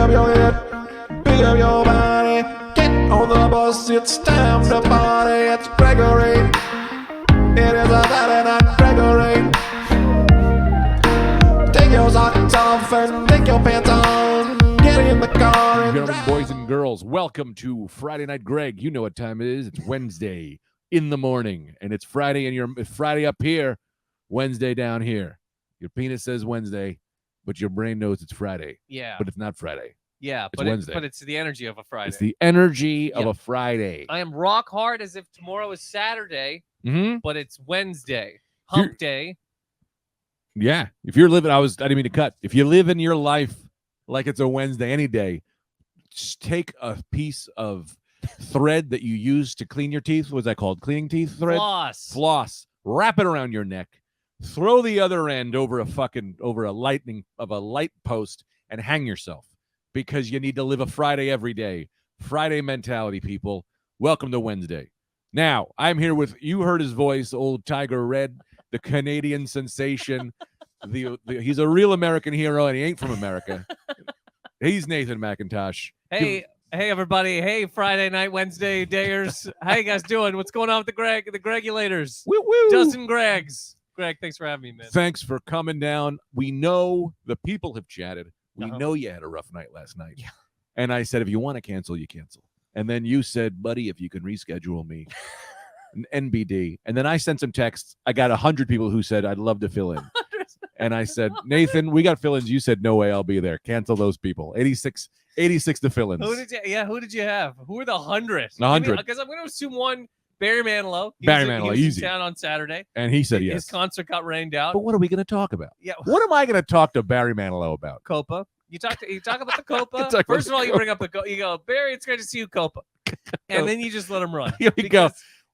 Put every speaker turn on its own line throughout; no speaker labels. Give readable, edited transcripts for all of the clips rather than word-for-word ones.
up your head, pick up your body, get on the bus, it's time to party. It's Gregory, it is a Saturday night, Gregory. Take your socks off and take your pants on, get in the car and
Gentlemen,
drive.
boys and girls, welcome to Friday Night Greg. You know what time it is. It's Wednesday in the morning, and it's Friday, and it's Friday up here, Wednesday down here. Your penis says Wednesday, but your brain knows it's Friday.
Yeah.
But it's not Friday.
Yeah.
It's Wednesday.
But it's the energy of a Friday.
It's the energy of a Friday.
I am rock hard as if tomorrow is Saturday,
Mm-hmm.
but it's Wednesday. Hump day.
Yeah. If you're living, I didn't mean to cut. If you live in your life like it's a Wednesday any day, just take a piece of thread that you use to clean your teeth. What's that called? Cleaning teeth thread? Floss. Wrap it around your neck. Throw the other end over a light post and hang yourself, because you need to live a Friday every day. Friday mentality, people. Welcome to Wednesday. Now, I'm here with, you heard his voice, old Tiger Red, the Canadian sensation. He's a real American hero, and he ain't from America. He's Nathan Macintosh.
Hey everybody. Hey, Friday night, Wednesday dayers. How you guys doing? What's going on with the Gregulators?
Woo woo.
Justin Gregs. Greg, thanks for having me, man.
Thanks for coming down. We know the people have chatted. We know you had a rough night last night.
Yeah.
And I said, if you want to cancel, you cancel. And then you said, buddy, if you can reschedule me, an NBD. And then I sent some texts. I got 100 people who said, I'd love to fill in. And I said, Nathan, we got fill-ins. You said, no way, I'll be there. Cancel those people. 86 to fill-ins.
Who did you have? Who were the 100?
100.
Because I'm going to assume one, Barry Manilow. He
Manilow,
was
easy.
in town on Saturday.
And he said yes.
His concert got rained out.
But what are we going to talk about?
Yeah.
What am I going to talk to Barry Manilow about?
Copa. You talk about the Copa.
Talk about
First of all,
the
you bring up the Copa. You go, Barry, it's great to see you, Copa. And then you just let him run.
Here we go.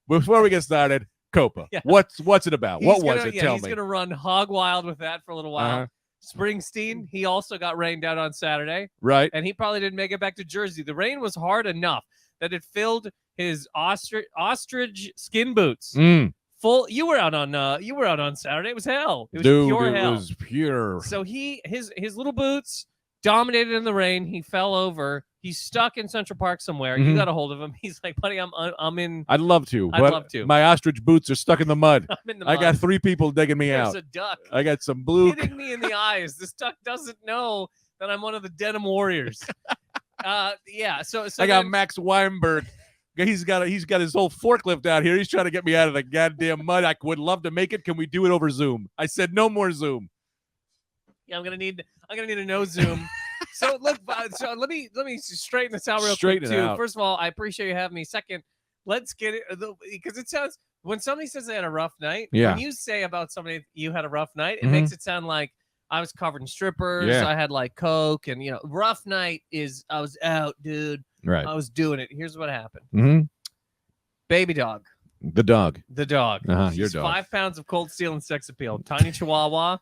Before we get started, Copa.
Yeah.
What's it about? What was it? Tell
he's
me.
going to run hog wild with that for a little while.
Uh-huh.
Springsteen, he also got rained out on Saturday,
Right.
and he probably didn't make it back to Jersey. The rain was hard enough that it filled his ostrich skin boots. Full. You were out on Saturday. It was hell. It was pure hell.
It was pure.
So his little boots dominated in the rain. He fell over. He's stuck in Central Park somewhere. You got a hold of him. He's like, buddy, I'm in.
I'd love to.
I'd love to.
My ostrich boots are stuck in the mud.
I'm in the
I
mud.
got 3 people digging me
There's
out.
a duck
I got some blue.
hitting me in the eyes. This duck doesn't know that I'm one of the Denim Warriors. Yeah. So
I got
then-
Max Weinberg. He's got his whole forklift out here. He's trying to get me out of the goddamn mud. I would love to make it. Can we do it over Zoom? I said no more Zoom.
Yeah, I'm gonna need a no Zoom. So look, so let me straighten this out real
Straighten
quick
it
too.
out.
First of all, I appreciate you having me. Second, let's get it because it sounds when somebody says they had a rough night.
Yeah.
When you say about somebody you had a rough night, it
Mhm.
makes it sound like I was covered in strippers.
Yeah.
I had like coke, and rough night is I was out, dude.
Right.
I was doing it. Here's what happened.
Mm-hmm.
Baby dog.
The dog.
The dog.
Your
She's
dog.
5 pounds of cold steel and sex appeal. Tiny Chihuahua.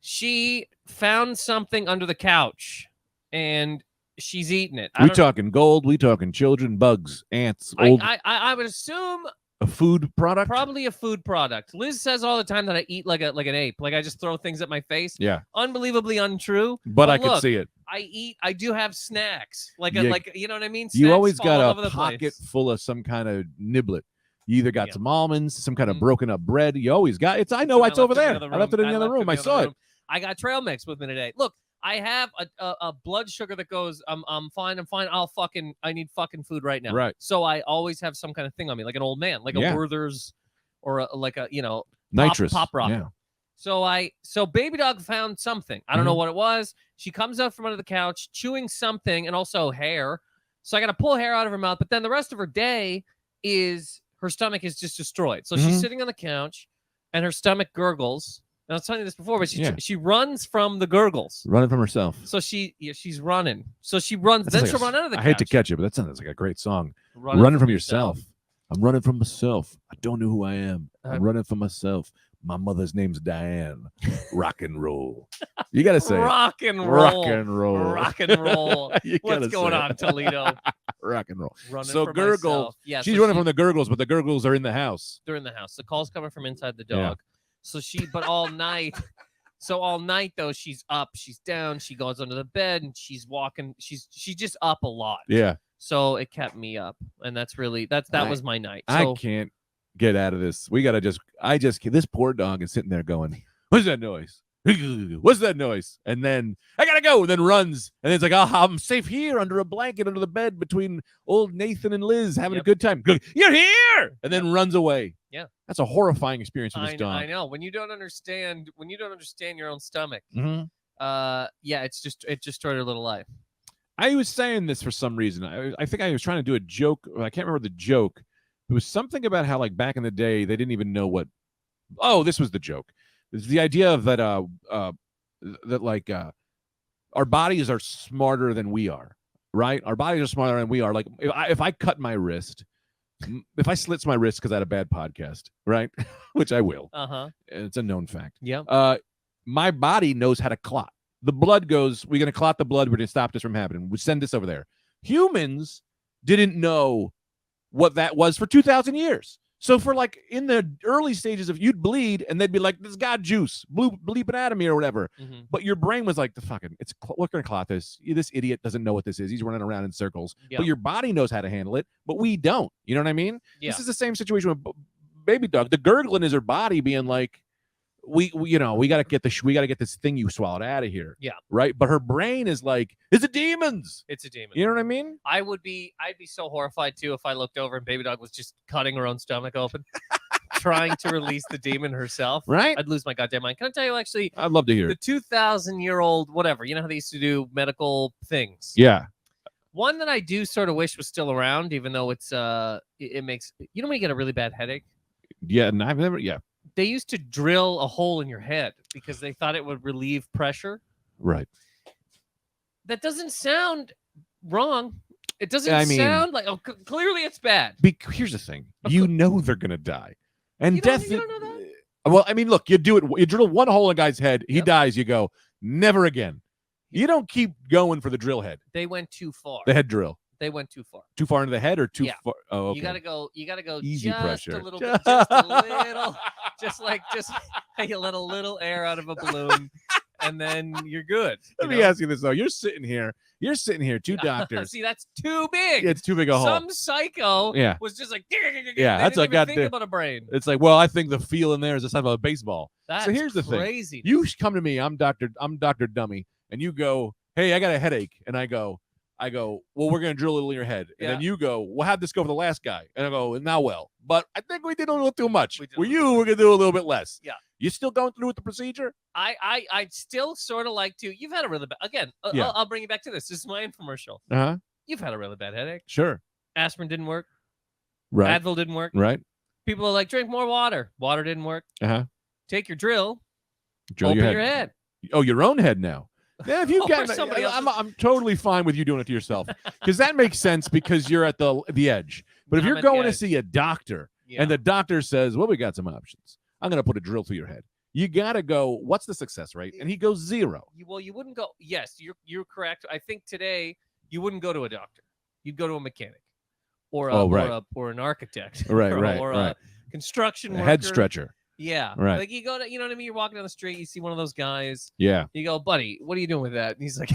She found something under the couch, and she's eating it.
We talking gold. We talking children, bugs, ants, old
I would assume
a food product.
probably a food product. Liz says all the time that I eat like an ape. Like I just throw things at my face.
Yeah,
Unbelievably untrue.
but I could
look,
see it.
I do have snacks. Like
Yeah.
you know what I mean?
You
Snacks
always
fall all
got
over
a
the
pocket
place.
full of some kind of niblet. You either got
Yeah.
some almonds, some kind of
Mhm.
broken up bread. You always got it's. I know it's over there. I left it in the other room. I saw it.
I got trail mix with me today. Look, I have a blood sugar that goes. I'm fine. I need fucking food right now.
Right.
So I always have some kind of thing on me, like an old man, like
Yeah.
a Werther's, or like a
Nitrous.
pop rock.
Yeah.
So baby dog found something. I don't
Mm-hmm.
know what it was. She comes out from under the couch chewing something and also hair. So I got to pull hair out of her mouth. But then the rest of her day is her stomach is just destroyed. So
Mhm.
she's sitting on the couch and her stomach gurgles. And I was telling you this before, but
Yeah.
she runs from the gurgles.
Running from herself.
So she's running. So she runs.
That
Then
sounds
she'll
like
run out of the
I
couch.
hate to catch it, but that sounds like a great song. Running from yourself. I'm running from myself. I don't know who I am. I'm running from myself. My mother's name's Diane. Rock and roll. You got to say it.
Rock and roll.
Rock and roll.
Rock and roll.
You
What's
gotta
going
say
on,
it.
Toledo?
Rock and roll.
Running
So
for
gurgle.
myself. Yeah,
She's
so
running from the gurgles, but the gurgles are in the house.
They're in the house. The call's coming from inside the
Yeah.
dog. So but all night, So all night though, she's up, she's down, she goes under the bed, and she's walking. She's just up a lot.
Yeah.
So it kept me up, and that was my night.
I
So
can't get out of this. We gotta this poor dog is sitting there going, "What's that noise? What's that noise?" And then I gotta go, and then runs, and it's like, "Oh, I'm safe here under a blanket under the bed between old Nathan and Liz, having a good time." You're here, and then runs away.
Yeah,
that's a horrifying experience for this dog.
I know. When you don't understand your own stomach, yeah, it just destroyed her little life.
I was saying this for some reason. I think I was trying to do a joke. I can't remember the joke. It was something about how, like, back in the day, they didn't even know what. Oh, this was the joke. It's the idea of that our bodies are smarter than we are, right? Our bodies are smarter than we are. Like, if I cut my wrist, if I slits my wrist because I had a bad podcast, right? Which I will. It's a known fact.
Yeah.
My body knows how to clot. The blood goes, we're going to clot the blood. We're going to stop this from happening. We send this over there. Humans didn't know what that was for 2,000 years. So for like in the early stages of you'd bleed and they'd be like, this got juice, bleep anatomy or whatever. But your brain was like, we're going to clot this. This idiot doesn't know what this is. He's running around in circles.
Yeah.
But your body knows how to handle it, but we don't. You know what I mean?
Yeah.
This is the same situation with baby dog. The gurgling is her body being like, we got to get this thing you swallowed out of here.
Yeah.
Right. But her brain is like, it's a demons.
It's a demon.
You know what I mean?
I'd be so horrified too if I looked over and baby dog was just cutting her own stomach open, trying to release the demon herself.
Right.
I'd lose my goddamn mind. Can I tell you, actually,
I'd love to hear
the
it.
2,000-year-old, whatever, you know how they used to do medical things.
Yeah.
One that I do sort of wish was still around, even though it's it makes, you know when you get a really bad headache?
Yeah. And I've never. Yeah.
They used to drill a hole in your head because they thought it would relieve pressure.
Right.
That doesn't sound wrong. It doesn't sound like, clearly it's bad.
Here's the thing. You know they're going to die. And death.
You don't know that?
Well, I mean, look, you do it. You drill one hole in a guy's head. He dies. You go, never again. You don't keep going for the drill head.
They went too far.
The head drill.
They went too far.
Too far into the head or too far? Oh, okay.
You gotta go
Easy
just
pressure.
a little bit, just a little, just you let a little air out of a balloon, and then you're good.
Let me ask you this though: You're sitting here, two doctors.
See, that's too big.
It's too big a hole.
Some psycho was just like,
yeah, that's
didn't even think about a brain.
It's like, well, I think the feel in there is the size of a baseball.
That's
so here's the
crazy.
thing: you come to me, I'm Dr. Dummy, and you go, hey, I got a headache, and I go, well, we're going to drill a little in your head. And then you go, well, how'd this go for the last guy? And I go, now, well, but I think we did a little too much. We're going to do a little bit less.
Yeah.
You still going through with the procedure?
I'd still sort of like to. You've had a really bad, again, I'll bring you back to this. This is my infomercial.
Uh-huh.
You've had a really bad headache.
Sure.
Aspirin didn't work.
Right.
Advil didn't work.
Right.
People are like, drink more water. Water didn't work.
Uh-huh.
Take your drill.
Drill
open
your
head.
Oh, your own head now. Yeah, if you've got,
somebody
I'm totally fine with you doing it to yourself because that makes sense because you're at the edge. But if you're going to see a doctor and the doctor says, well, we got some options. I'm going to put a drill through your head. You got to go, what's the success rate? And he goes 0.
You wouldn't go. Yes, you're correct. I think today you wouldn't go to a doctor. You'd go to a mechanic or or an architect.
Right,
or a construction worker.
Head stretcher.
Yeah.
Right.
Like you go to, you know what I mean? You're walking down the street, you see one of those guys.
Yeah.
You go, buddy, what are you doing with that? And he's like,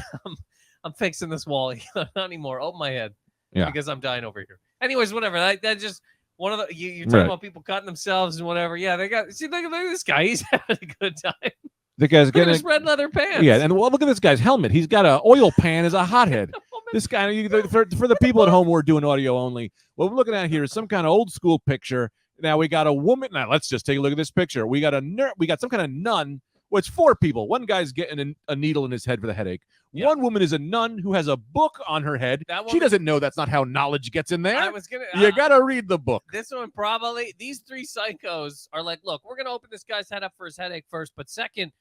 I'm fixing this wall. Not anymore. Open my head.
Yeah.
Because I'm dying over here. Anyways, whatever. That just one of the you're talking about people cutting themselves and whatever. Yeah, they got look at this guy. He's having a good time.
The guy's
look at
getting
his red leather pants.
Yeah, and well, look at this guy's helmet. He's got an oil pan as a hothead. This guy, for the people at home who are doing audio only, what we're looking at here is some kind of old school picture. Now we got a woman. Now let's just take a look at this picture. We got we got some kind of nun. Well, it's 4 people. One guy's getting a needle in his head for the headache. Yeah. One woman is a nun who has a book on her head. She doesn't know that's not how knowledge gets in there. You got to read the book.
This one probably, these 3 psychos are like, look, we're going to open this guy's head up for his headache first. But second,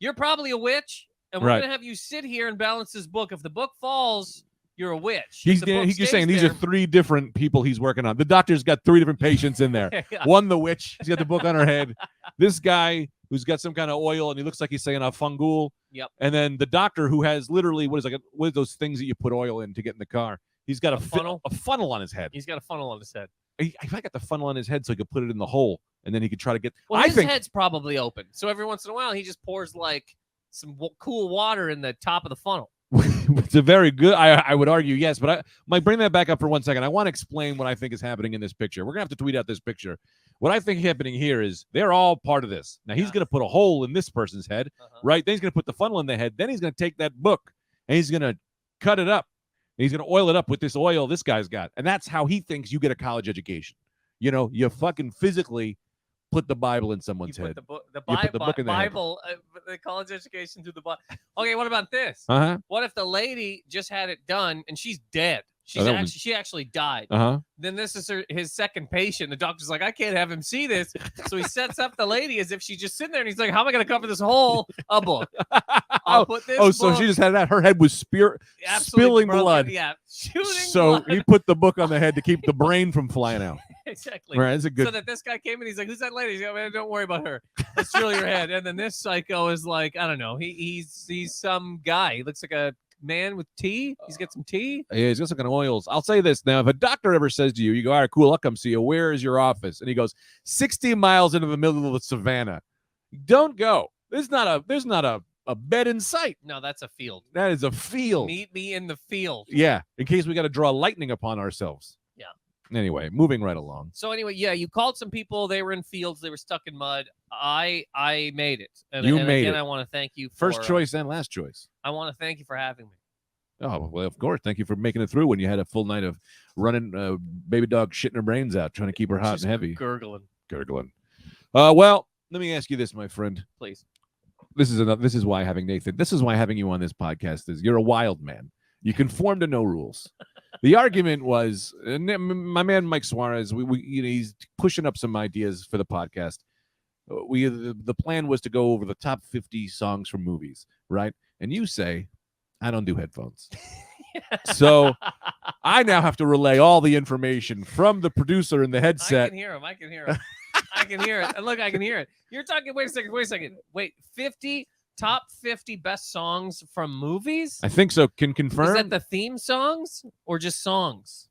you're probably a witch. And we're going to have you sit here and balance this book. If the book falls, you're a witch.
You're saying these are 3 different people he's working on. The doctor's got 3 different patients in there.
Yeah.
One, the witch. She's got the book on her head. This guy who's got some kind of oil, and he looks like he's saying a fungool.
Yep.
And then the doctor who has literally, what are those things that you put oil in to get in the car? He's got a funnel on his head.
He's got a funnel on his head.
He got the funnel on his head so he could put it in the hole, and then he could try to get.
Well,
I
his
think
head's probably open, so every once in a while he just pours like some cool water in the top of the funnel.
it's a very good. I would argue yes, but Mike, bring that back up for 1 second. I want to explain what I think is happening in this picture. We're gonna have to tweet out this picture. What I think happening here is they're all part of this. Now he's gonna put a hole in this person's head, right? Then he's gonna put the funnel in the head. Then he's gonna take that book and he's gonna cut it up. And he's gonna oil it up with this oil this guy's got, and that's how he thinks you get a college education. You know, you fucking physically put the Bible in someone's head.
The book
in the
Bible, the college education through the Bible. Okay, what about this? What if the lady just had it done and she's dead? She actually died. Then this is his second patient. The doctor's like, I can't have him see this. So he sets up the lady as if she's just sitting there, and he's like, how am I going to cover this hole? A book. I'll put this.
Oh, so she just had that. Her head was spilling
broken.
blood.
Yeah, shooting
so
blood.
He put the book on the head to keep the brain from flying out.
Exactly.
Right. That's a good.
So that this guy came and he's like, who's that lady? He's like, man, don't worry about her. Let's drill your head. And then this psycho is like, I don't know. He's some guy. He looks like a man with tea. He's got some tea.
Yeah, he's got some kind of oils. I'll say this now: if a doctor ever says to you, "You go, all right, cool, I'll come see you. Where is your office?" and he goes 60 miles into the middle of the savannah, don't go. There's not a bed in sight.
No, that's a field.
That is a field.
Meet me in the field.
Yeah, in case we got to draw lightning upon ourselves.
Yeah.
Anyway, moving right along.
So anyway, yeah, you called some people. They were in fields. They were stuck in mud. I made it. And
made
again,
it.
I want to thank you.
First choice and last choice.
I want to thank you for having me.
Oh, well, of course. Thank you for making it through when you had a full night of running baby dog shitting her brains out, trying to keep her hot
Just
and heavy.
Gurgling.
Well, let me ask you this, my friend.
Please.
This is why having Nathan. This is why having you on this podcast is you're a wild man. You conform to no rules. The argument was my man Mike Suarez. He's pushing up some ideas for the podcast. The plan was to go over the top 50 songs from movies, right? And you say, I don't do headphones. So I now have to relay all the information from the producer in the headset.
I can hear him. I can hear it. And look, I can hear it. You're talking. Wait a second. Wait, 50 top 50 best songs from movies?
I think so. Can confirm.
Is that the theme songs or just songs?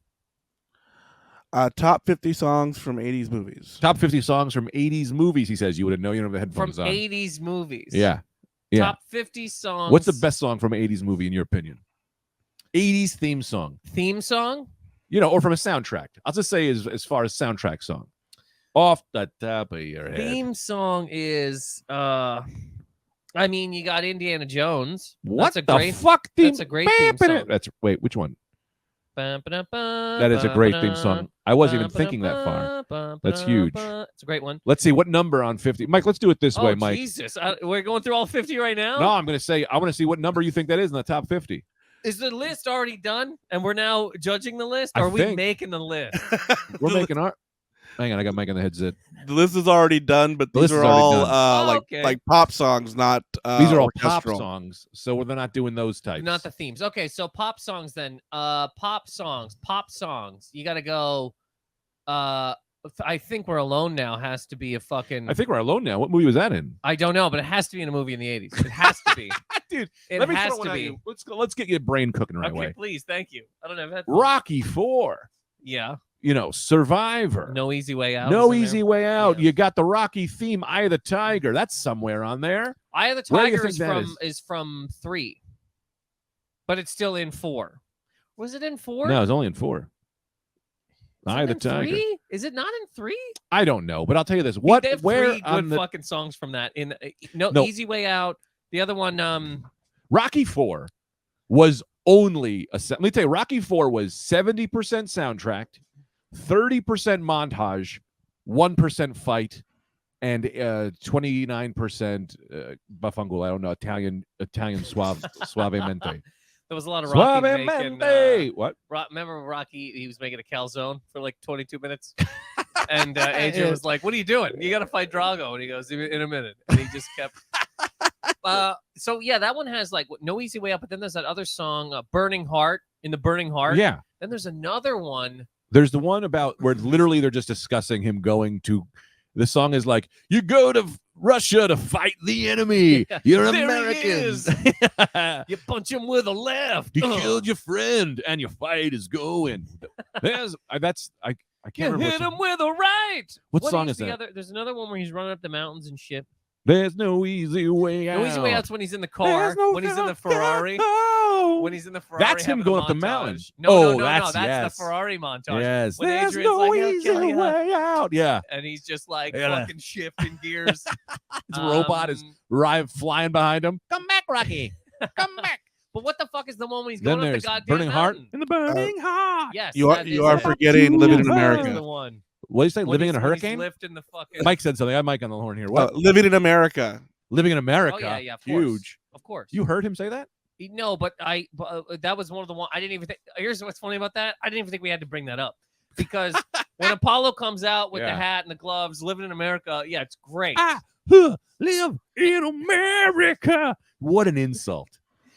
Top 50 songs from 80s movies.
Top 50 songs from 80s movies, he says. You would have known you don't have the headphones
from
on.
80s movies.
Yeah.
Top 50 songs.
What's the best song from an 80s movie, in your opinion? 80s theme song.
Theme song?
Or from a soundtrack. I'll just say as far as soundtrack song. Off the top of your head.
Theme song is, you got Indiana Jones.
What
that's a great
fuck?
That's a great theme song.
Wait, which one? That is a great theme song. I wasn't even thinking that far. That's huge.
It's a great one.
Let's see what number on 50. Mike, let's do it this way, Mike.
Jesus. We're going through all 50 right now?
No, I'm going to say, I want to see what number you think that is in the top 50.
Is the list already done and we're now judging the list? Or are we making the list?
We're making our... Hang on, I got Mike on the headset.
The list is already done, but these are all like pop songs, not
these are all
orchestral.
pop songs, so they're not doing those types.
Not the themes. Okay, so pop songs then. Pop songs. You got to go. I Think We're Alone Now has to be a fucking.
I Think We're Alone Now. What movie was that in?
I don't know, but it has to be in a movie in the 80s. It has to be.
Dude,
it has to be.
Let's get your brain cooking right away.
Please, thank you. I don't have headphones.
Rocky 4.
Yeah.
Survivor.
No Easy Way Out.
No Easy Way Out.
Yeah.
You got the Rocky theme, Eye of the Tiger. That's somewhere on there.
Eye of the Tiger is from 3. But it's still in 4. Was it in 4?
No, it's only in 4. Eye of the Tiger.
3? Is it not in 3?
I don't know, but I'll tell you this.
They have 3 good fucking songs from that. No, Easy Way Out. The other one,
Rocky 4 was only let me tell you, Rocky 4 was 70% soundtrack, 30% montage, 1% fight, and 29% buffungul. I don't know, Italian suavemente.
There was a lot of Rocky making,
what?
Remember Rocky? He was making a calzone for like 22 minutes, and Adrian was like, "What are you doing? You got to fight Drago." And he goes, "In a minute." And he just kept. So yeah, that one has like No Easy Way Out, but then there's that other song, Burning Heart. In the Burning Heart.
Yeah.
Then there's another one.
There's the one about where literally they're just discussing him going to. The song is like, you go to Russia to fight the enemy. You're Americans.
You punch him with a left.
You killed your friend, and your fight is going. I I can't remember.
Hit him with a right.
What song is that?
There's another one where he's running up the mountains and shit.
There's no easy way out.
No easy way out's when he's in the car. When he's in the Ferrari. When he's in the Ferrari.
That's him going up the mountain.
No, that's the Ferrari montage.
Yes.
When
There's
Adrian's
no
like,
easy way out. Yeah.
And he's just like fucking shifting gears.
His robot is flying behind him. Come back, Rocky. Come back.
But what the fuck is the one when he's going up the goddamn
Burning
mountain?
Heart. In the Burning Heart.
Yes.
You are forgetting Living in America.
The one.
What do you say? Living in a hurricane?
Lifting the fucking...
Mike said something. I have Mike on the horn here. What?
Living in America.
Living in America.
Oh, yeah, of
huge.
Of course.
You heard him say that?
No, but that was one of the one I didn't even think. Here's what's funny about that. I didn't even think we had to bring that up because when Apollo comes out with the hat and the gloves, Living in America, yeah, it's great.
Live in America. What an insult.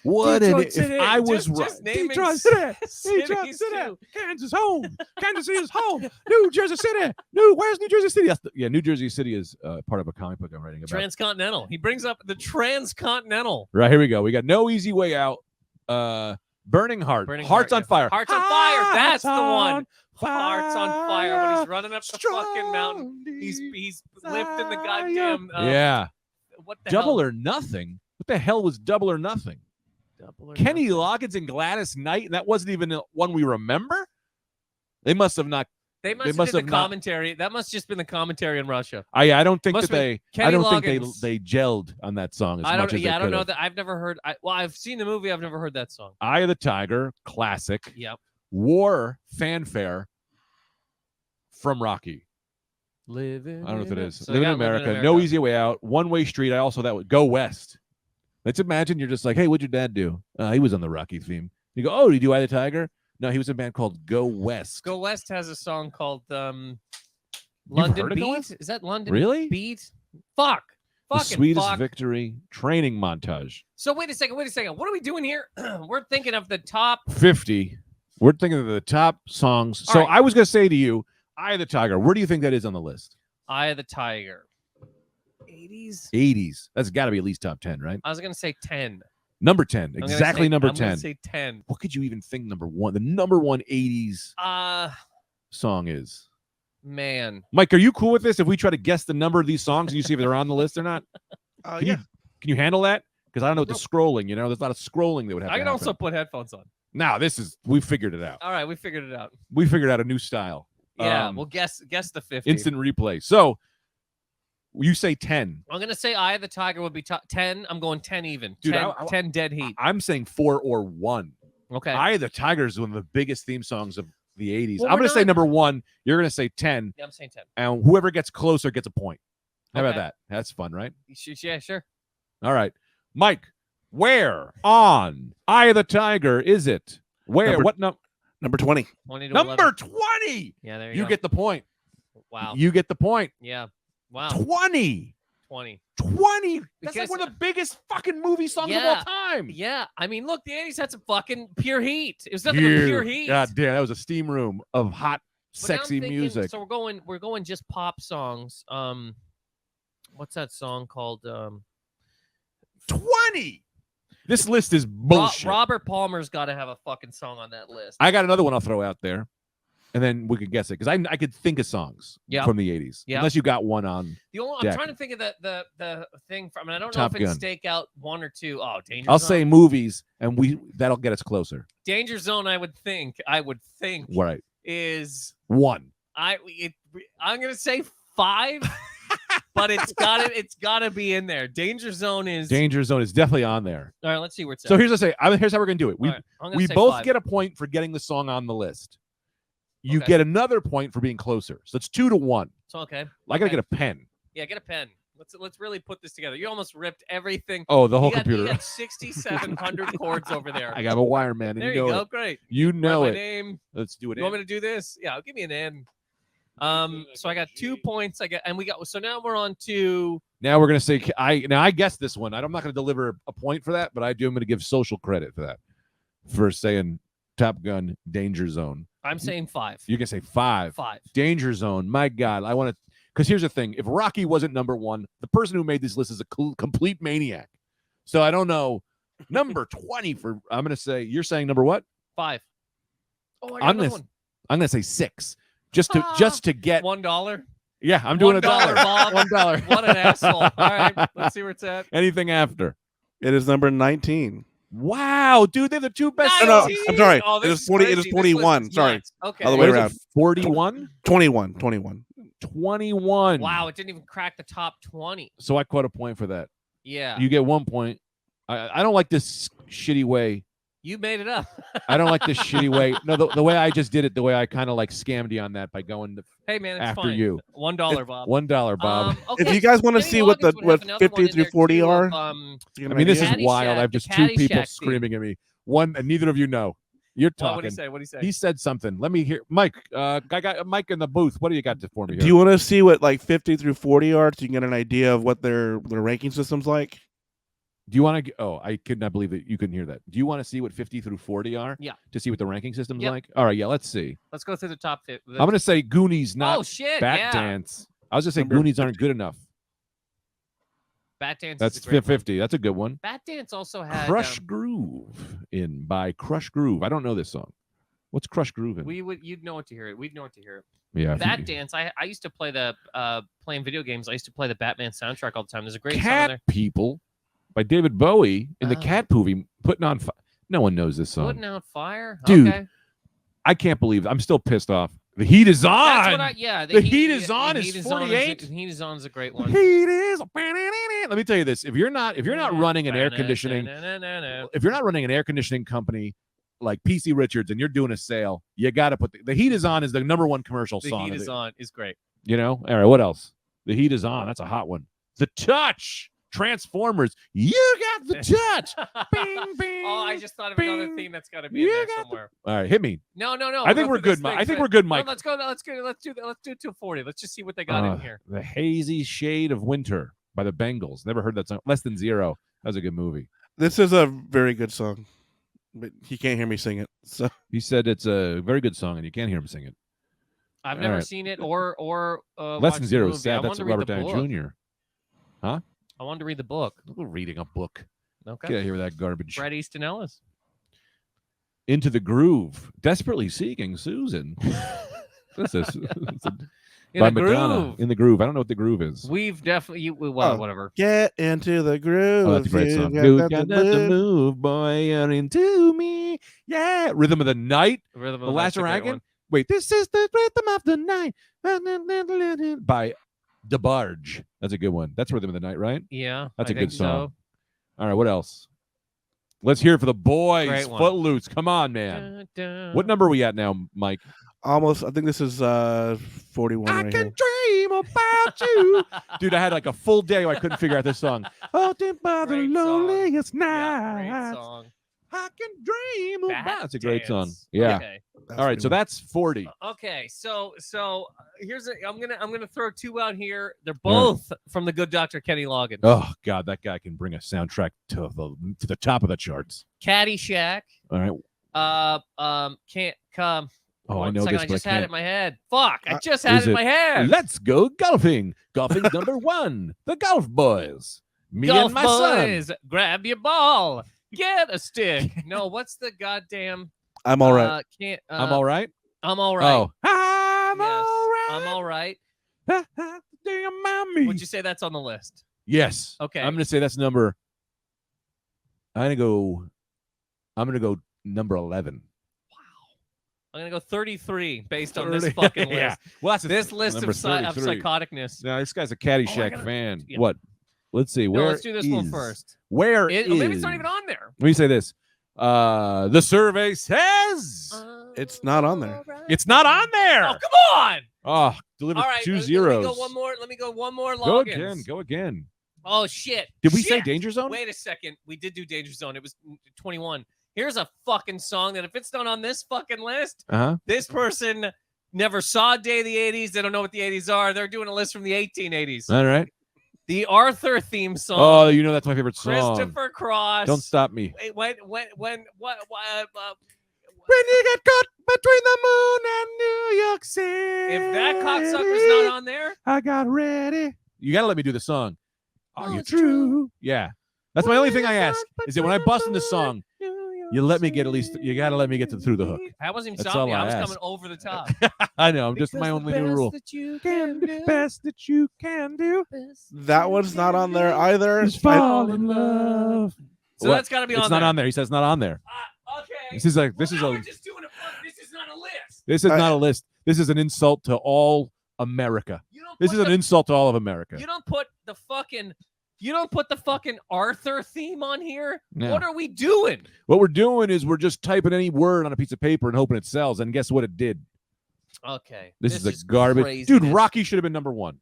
What an if I was
just
Detroit City, Detroit City, Kansas home, Kansas City is home, New Jersey City, where's New Jersey City? New Jersey City is part of a comic book I'm writing about.
Transcontinental. He brings up the Transcontinental.
Right, here we go. We got No Easy Way Out. Burning Heart. Hearts on Fire.
Hearts on Fire. That's the one. Hearts on Fire. When he's running up the fucking mountain, he's lifting the goddamn. What the
Double
hell?
or Nothing. What the hell was Double or Nothing? Kenny Loggins and Gladys Knight, and that wasn't even one we remember. They must have not.
They must have been the commentary. That must just been the commentary in Russia.
I don't think that they.
Kenny
I don't think
Loggins.
they gelled on that song as much as they
I don't know
could've.
that. I've never heard. I've seen the movie. I've never heard that song.
Eye of the Tiger, classic.
Yep.
War fanfare from Rocky.
Living.
I don't know if it is.
So
Living in America. No Easy Way Out. One Way Street. I also that would Go West. Let's imagine you're just like, hey, what'd your dad do? He was on the Rocky theme. You go, oh, did you do Eye of the Tiger? No, he was in a band called Go West.
Go West has a song called
heard
London
of Go
Beat.
West?
Is that London
Really?
Beat? Fuck.
The
Fucking
Sweetest
fuck.
Victory training montage.
So wait a second. What are we doing here? We're thinking of the top
50. We're thinking of the top songs.
All
So
right.
I was going to say to you, Eye of the Tiger. Where do you think that is on the list?
Eye of the Tiger. 80s?
80s. That's got to be at least top 10, right?
I was going to say 10.
Number 10. Exactly number
I'm
10.
going to say 10.
What could you even think number one? The number one 80s song is?
Man.
Mike, are you cool with this if we try to guess the number of these songs and you see if they're on the list or not? Can you handle that? Because I don't know what the scrolling, there's a lot of scrolling that would have
I
to
can
happen.
also put headphones on.
Now, we figured it out.
All right, we figured it out.
We figured out a new style.
Yeah, we'll guess the 50.
Instant replay. So, you say 10.
I'm going to say Eye of the Tiger would be top 10. I'm going 10 even.
Dude,
10 dead heat.
I'm saying 4 or 1.
Okay.
Eye of the Tiger is one of the biggest theme songs of the 80s.
Well,
I'm going
we're
to say
not-
number 1. You're going to say 10.
Yeah, I'm saying 10.
And whoever gets closer gets a point. How about
Okay.
that? That's fun, right?
Yeah, sure.
All right. Mike, where on Eye of the Tiger is it? Where?
Number 20.
20 to
Number
11.
20.
Yeah, there
You
go.
get the point.
Wow.
You get the point.
Yeah. Wow.
20.
20.
20. That's
Because-
like one of the biggest fucking movie songs of
Yeah.
all time.
Yeah. I mean, look, the 80s had some fucking pure heat. It was nothing but pure heat.
God damn, that was a steam room of hot,
But now I'm
sexy
thinking-
music.
So we're going just pop songs. What's that song called?
20. This list is bullshit.
Robert Palmer's got to have a fucking song on that list.
I got another one I'll throw out there, and then we could guess it because I could think of songs from the 80s.
Yeah.
Unless you got one on.
I'm
deck.
trying to think of the thing from. And I don't
Top
know if it's
Gun.
Stakeout 1 or 2. Oh, Danger
I'll
Zone.
say movies, and that'll get us closer.
Danger Zone. I would think
Right.
is
1.
I'm gonna say 5, but it's gotta be in there. Danger Zone is.
Danger Zone is definitely on there.
All right, let's see where it's at.
So here's here's how we're gonna do it.
All right, I'm gonna
We
say
both
5.
get a point for getting the song on the list. You
Okay.
get another point for being closer. So it's 2 to 1.
So okay.
I gotta get a pen.
Yeah, get a pen. Let's really put this together. You almost ripped everything.
Oh, the whole
You
computer.
got 6,700 chords over there.
I got a wire man. And
There
you
you
know
go.
it.
Great.
You know
Write
it.
my name.
Let's do it.
You want me to do this? Yeah, give me an N. So I got 2 points. So now we're on to.
Now we're gonna say I guessed this one. I'm not gonna deliver a point for that, but I'm gonna give social credit for that. For saying Top Gun, Danger Zone.
I'm saying 5.
You can say 5.
5.
Danger Zone. My God, I want to. Because here's the thing: if Rocky wasn't number 1, the person who made this list is a complete maniac. So I don't know. Number 20 for. I'm gonna say. You're saying number what?
5. Oh, I got
I'm
another
gonna.
one.
I'm gonna say 6. just to get
$1.
Yeah, I'm doing $1,
Bob.
$1.
What an asshole! All right, let's see where it's at.
Anything after?
It is number 19.
Wow, dude, they're the two best.
No,
songs.
I'm sorry.
Oh,
it is 40. It is 41. Sorry.
Okay.
Other way
What is
around.
it, 41?
21.
21.
Wow, it didn't even crack the top 20.
So I caught a point for that.
Yeah.
You get 1 point. I don't like this shitty way.
You made it up.
I don't like this shitty way. No, the way I just did it, the way I kind of like scammed you on that by going
hey man, it's
after
fine.
you.
$1, Bob.
$1, Bob.
Okay.
If you guys want to
Kenny
see what
Loggins would have another
50
one in
through
there,
40
too,
are,
of,
I mean, this is
Caddyshack,
wild. I have
the
just two people
Caddyshack
screaming at me. One, and neither of you know. You're talking.
What did he say? What did he say?
He said something. Let me hear. Mike, I got Mike in the booth. What do you got for me here?
do you want to see what like 50 through 40 are so you can get an idea of what their ranking system's like?
Do you want to? Oh, I could not believe that you couldn't hear that. Do you want to see what 50 through 40 are?
Yeah.
To see what the ranking system's
Yep.
like? All right, yeah, let's see.
Let's go through the top 50.
I'm going to say Goonies, not
oh shit!
Bat
Yeah.
Dance. I was just saying
Number
Goonies aren't good enough.
Bat Dance.
That's
is a great
50. That's a good one.
one. Bat Dance also had
Crush Groove by Crush Groove. I don't know this song. What's Crush Groove in?
You'd know it to hear it. We'd know it to hear it.
Yeah.
Bat Dance. I used to play playing video games. I used to play the Batman soundtrack all the time. There's a great song
Cat
there.
People by David Bowie in the
Oh.
Cat movie. Putting on fire. No one knows this song.
Putting out fire,
Dude,
Okay.
I can't believe it. I'm still pissed off. The Heat is on.
That's what
The Heat is on is 48.
Heat is on is a great
The
one.
Heat is. Let me tell you this: if you're not running an air conditioning, if you're not running an air conditioning company like PC Richards and you're doing a sale, you got to put the Heat is on is the number one commercial
The
song.
Heat is on is great.
You know. All right. What else? The Heat is on. That's a hot one. The Touch. Transformers. You got the touch. Bing, bing.
Oh, I just thought of another
bing.
theme that's got to be in there somewhere.
All right, hit me.
No.
I think we're good, Mike. I think we're good, Mike.
No, let's go. Let's do that. Let's do 240. Let's just see what they got in here.
The Hazy Shade of Winter by the Bengals. Never heard that song. Less Than Zero. That was a good movie.
This is a very good song, but he can't hear me sing it. So
He said it's a very good song, and you can't hear him sing it.
I've
All
never
right.
seen it or
Less
watched
Than
the
Zero
movie.
is sad.
I
That's
wanted to read
Robert
the
Downey
book.
Jr.
I wanted to read the book.
We're reading a book.
Okay.
Get out of here with that garbage.
Bret Easton Ellis.
Into the Groove. Desperately Seeking Susan. This is
In
by
the
Madonna.
groove.
In the Groove. I don't know what the groove is.
We've definitely
Oh.
whatever.
get into the groove.
Oh, that's a great
you
song.
got
You
that
got
to
to
move.
move, boy. You're into me. Yeah. Rhythm of the Night.
Rhythm of
The
Night's
Last
a great
Dragon.
one.
Wait, this is the rhythm of the night by DeBarge. That's a good one. That's Rhythm of the Night, right?
Yeah,
That's
I
a good
think
song.
so.
All right, what else? Let's hear it for the boys.
Great one.
Footloose. Come on, man.
Dun, dun.
What number are we at now, Mike?
Almost. I think this is 41
I
right
can
here.
dream about you. Dude, I had like a full day where I couldn't figure out this song. Oh, by the
Great song.
loneliest
Yeah, great
night.
song.
I can dream
Bat
about. That's a great song.
Dance.
Yeah.
Okay.
All right, so that's 40.
Okay, so here's I'm gonna throw two out here. They're both from the good Dr. Kenny Loggins.
Oh God, that guy can bring a soundtrack to the top of the charts.
Caddyshack.
All right.
Can't come.
Oh, I
One
know
second,
this,
I
but
just
I
had it
can't.
in my head. Fuck, I just had
is
it in
it-
my head.
Let's go golfing. Golfing number 1. The Golf Boys. Me
Golf
and my son.
boys, grab your ball, get a stick. No, what's the goddamn?
I'm all right.
Can't.
I'm all right.
I'm all right.
Oh, I'm
Yes,
all right.
I'm all right.
Do you mind me?
Would you say that's on the list?
Yes.
Okay.
I'm gonna say that's number. I'm gonna go number 11.
I'm gonna go 33 based on this
30.
fucking list.
Yeah. Well, that's
This list
number
of
33.
psychoticness.
No, this guy's a
Oh, I
Caddyshack
gotta-
fan.
yeah.
What? Let's see.
No,
Where
let's do this one
is-
first.
Where
Maybe it's not
is-
even on there.
Let me say this. The survey says
It's not on there.
it's not on there.
Oh, come on!
Oh, delivered
All right,
2
let
zeros.
me go one more. Let me go one more.
Go
Logins.
again. Go again.
Oh shit!
Did we say
Shit!
Danger Zone?
Wait a second. We did do Danger Zone. It was 21. Here's a fucking song that if it's not on this fucking list,
Uh-huh.
this person never saw a day of the 80s. They don't know what the 80s are. They're doing a list from the 1880s.
All right.
The Arthur theme song.
Oh, you know that's my favorite song.
Christopher Cross.
Don't stop me.
Wait, what?
When you get caught between the moon and New York City.
If that cocksucker's not on there,
I got ready. You gotta let me do the song. Are
Oh,
you
it's
true? Yeah. That's my only thing I ask is that when I bust in the song, You let me get at least. You got to let me get through the hook.
I wasn't even
That's
stopping.
all
I was
I
coming
ask.
over the top.
I know. I'm just my only new rule.
That you can do.
Best that you can do
That one's not on there either.
is fall in love.
So
What?
that's got to be on
It's
there.
not on there. He says it's not on there.
Okay.
This is like this is
now
a.
we're just doing it. This is not a list.
This is not a list. This is an insult to all America. This is an insult to all of America.
You don't put the fucking Arthur theme on here.
No.
What are we doing?
What we're doing is we're just typing any word on a piece of paper and hoping it sells. And guess what it did?
Okay.
This is a garbage.
Craziness.
Dude, Rocky should have been number 1.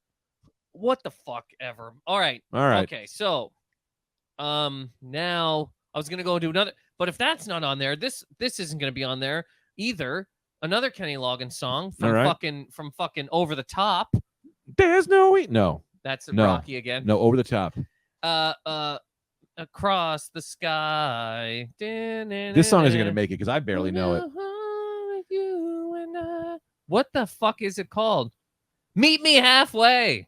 What the fuck ever. All right. Okay, so now I was gonna go do another, but if that's not on there, this isn't gonna be on there either. Another Kenny Loggins song from fucking Over the Top.
There's no way. No.
That's Rocky again.
No, Over the Top.
Across the Sky.
This song isn't gonna make it because I barely know it.
What the fuck is it called? Meet Me Halfway.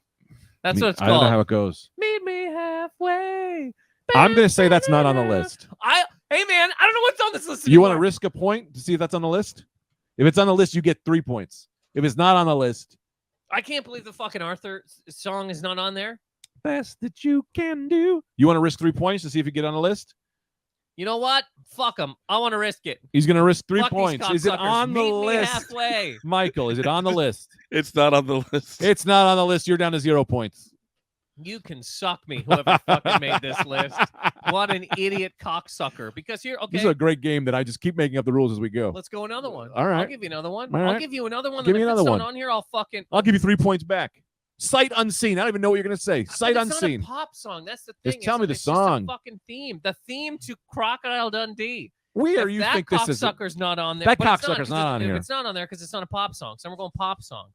That's what it's called.
I don't know how it goes.
Meet me halfway.
I'm gonna say that's not on the list.
Hey man, I don't know what's on this list.
You want to risk a point to see if that's on the list? If it's on the list, you get 3 points. If it's not on the list,
I can't believe the fucking Arthur song is not on there.
Best that you can do. You want to risk 3 points to see if you get on the list?
You know what? Fuck him. I want to risk it.
He's going to risk 3
Fuck
points. Is it on the
Meet
list?
Me halfway.
Michael, is it on the list?
It's not on the list.
It's not on the list. You're down to 0 points.
You can suck me, whoever fucking made this list. What an idiot cocksucker. Because here, okay.
This is a great game that I just keep making up the rules as we go.
Let's go another one.
All right.
I'll give you another one.
All right.
I'll give you another one.
Give me another one.
On here, I'll
give you 3 points back. Sight unseen. I don't even know what you're going to say. Sight unseen.
It's not a pop song. That's the thing.
Just tell me the
it's
song.
Just a fucking theme. The theme to Crocodile Dundee.
Where you think this is?
That cocksucker's not on there.
That cocksucker's not on here.
It's not on there because it's not a pop song. So we're going pop songs.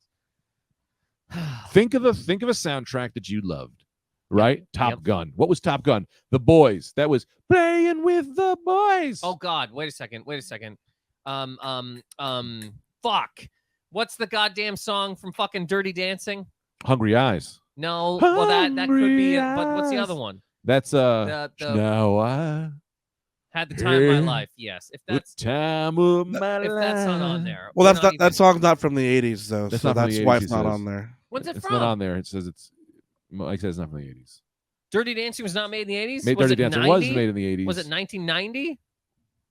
Think of a soundtrack that you loved. Right? Top Gun. What was Top Gun? The Boys. That was Playing with the Boys.
Oh God, wait a second. Fuck. What's the goddamn song from fucking Dirty Dancing?
Hungry Eyes.
No, well that could be it, but what's the other one?
That's Now I
Had the Time of My Life. Yes. If that's
time of my life.
If that's not on there.
Well, that song's not from the 80s though.
That's
so
not
that's why it's not on there.
What's it
it's
from?
Not on there. It says Mike says it's not from the 80s.
Dirty Dancing was not made in the 80s?
Dirty Dancing was made in the 80s.
Was it 1990?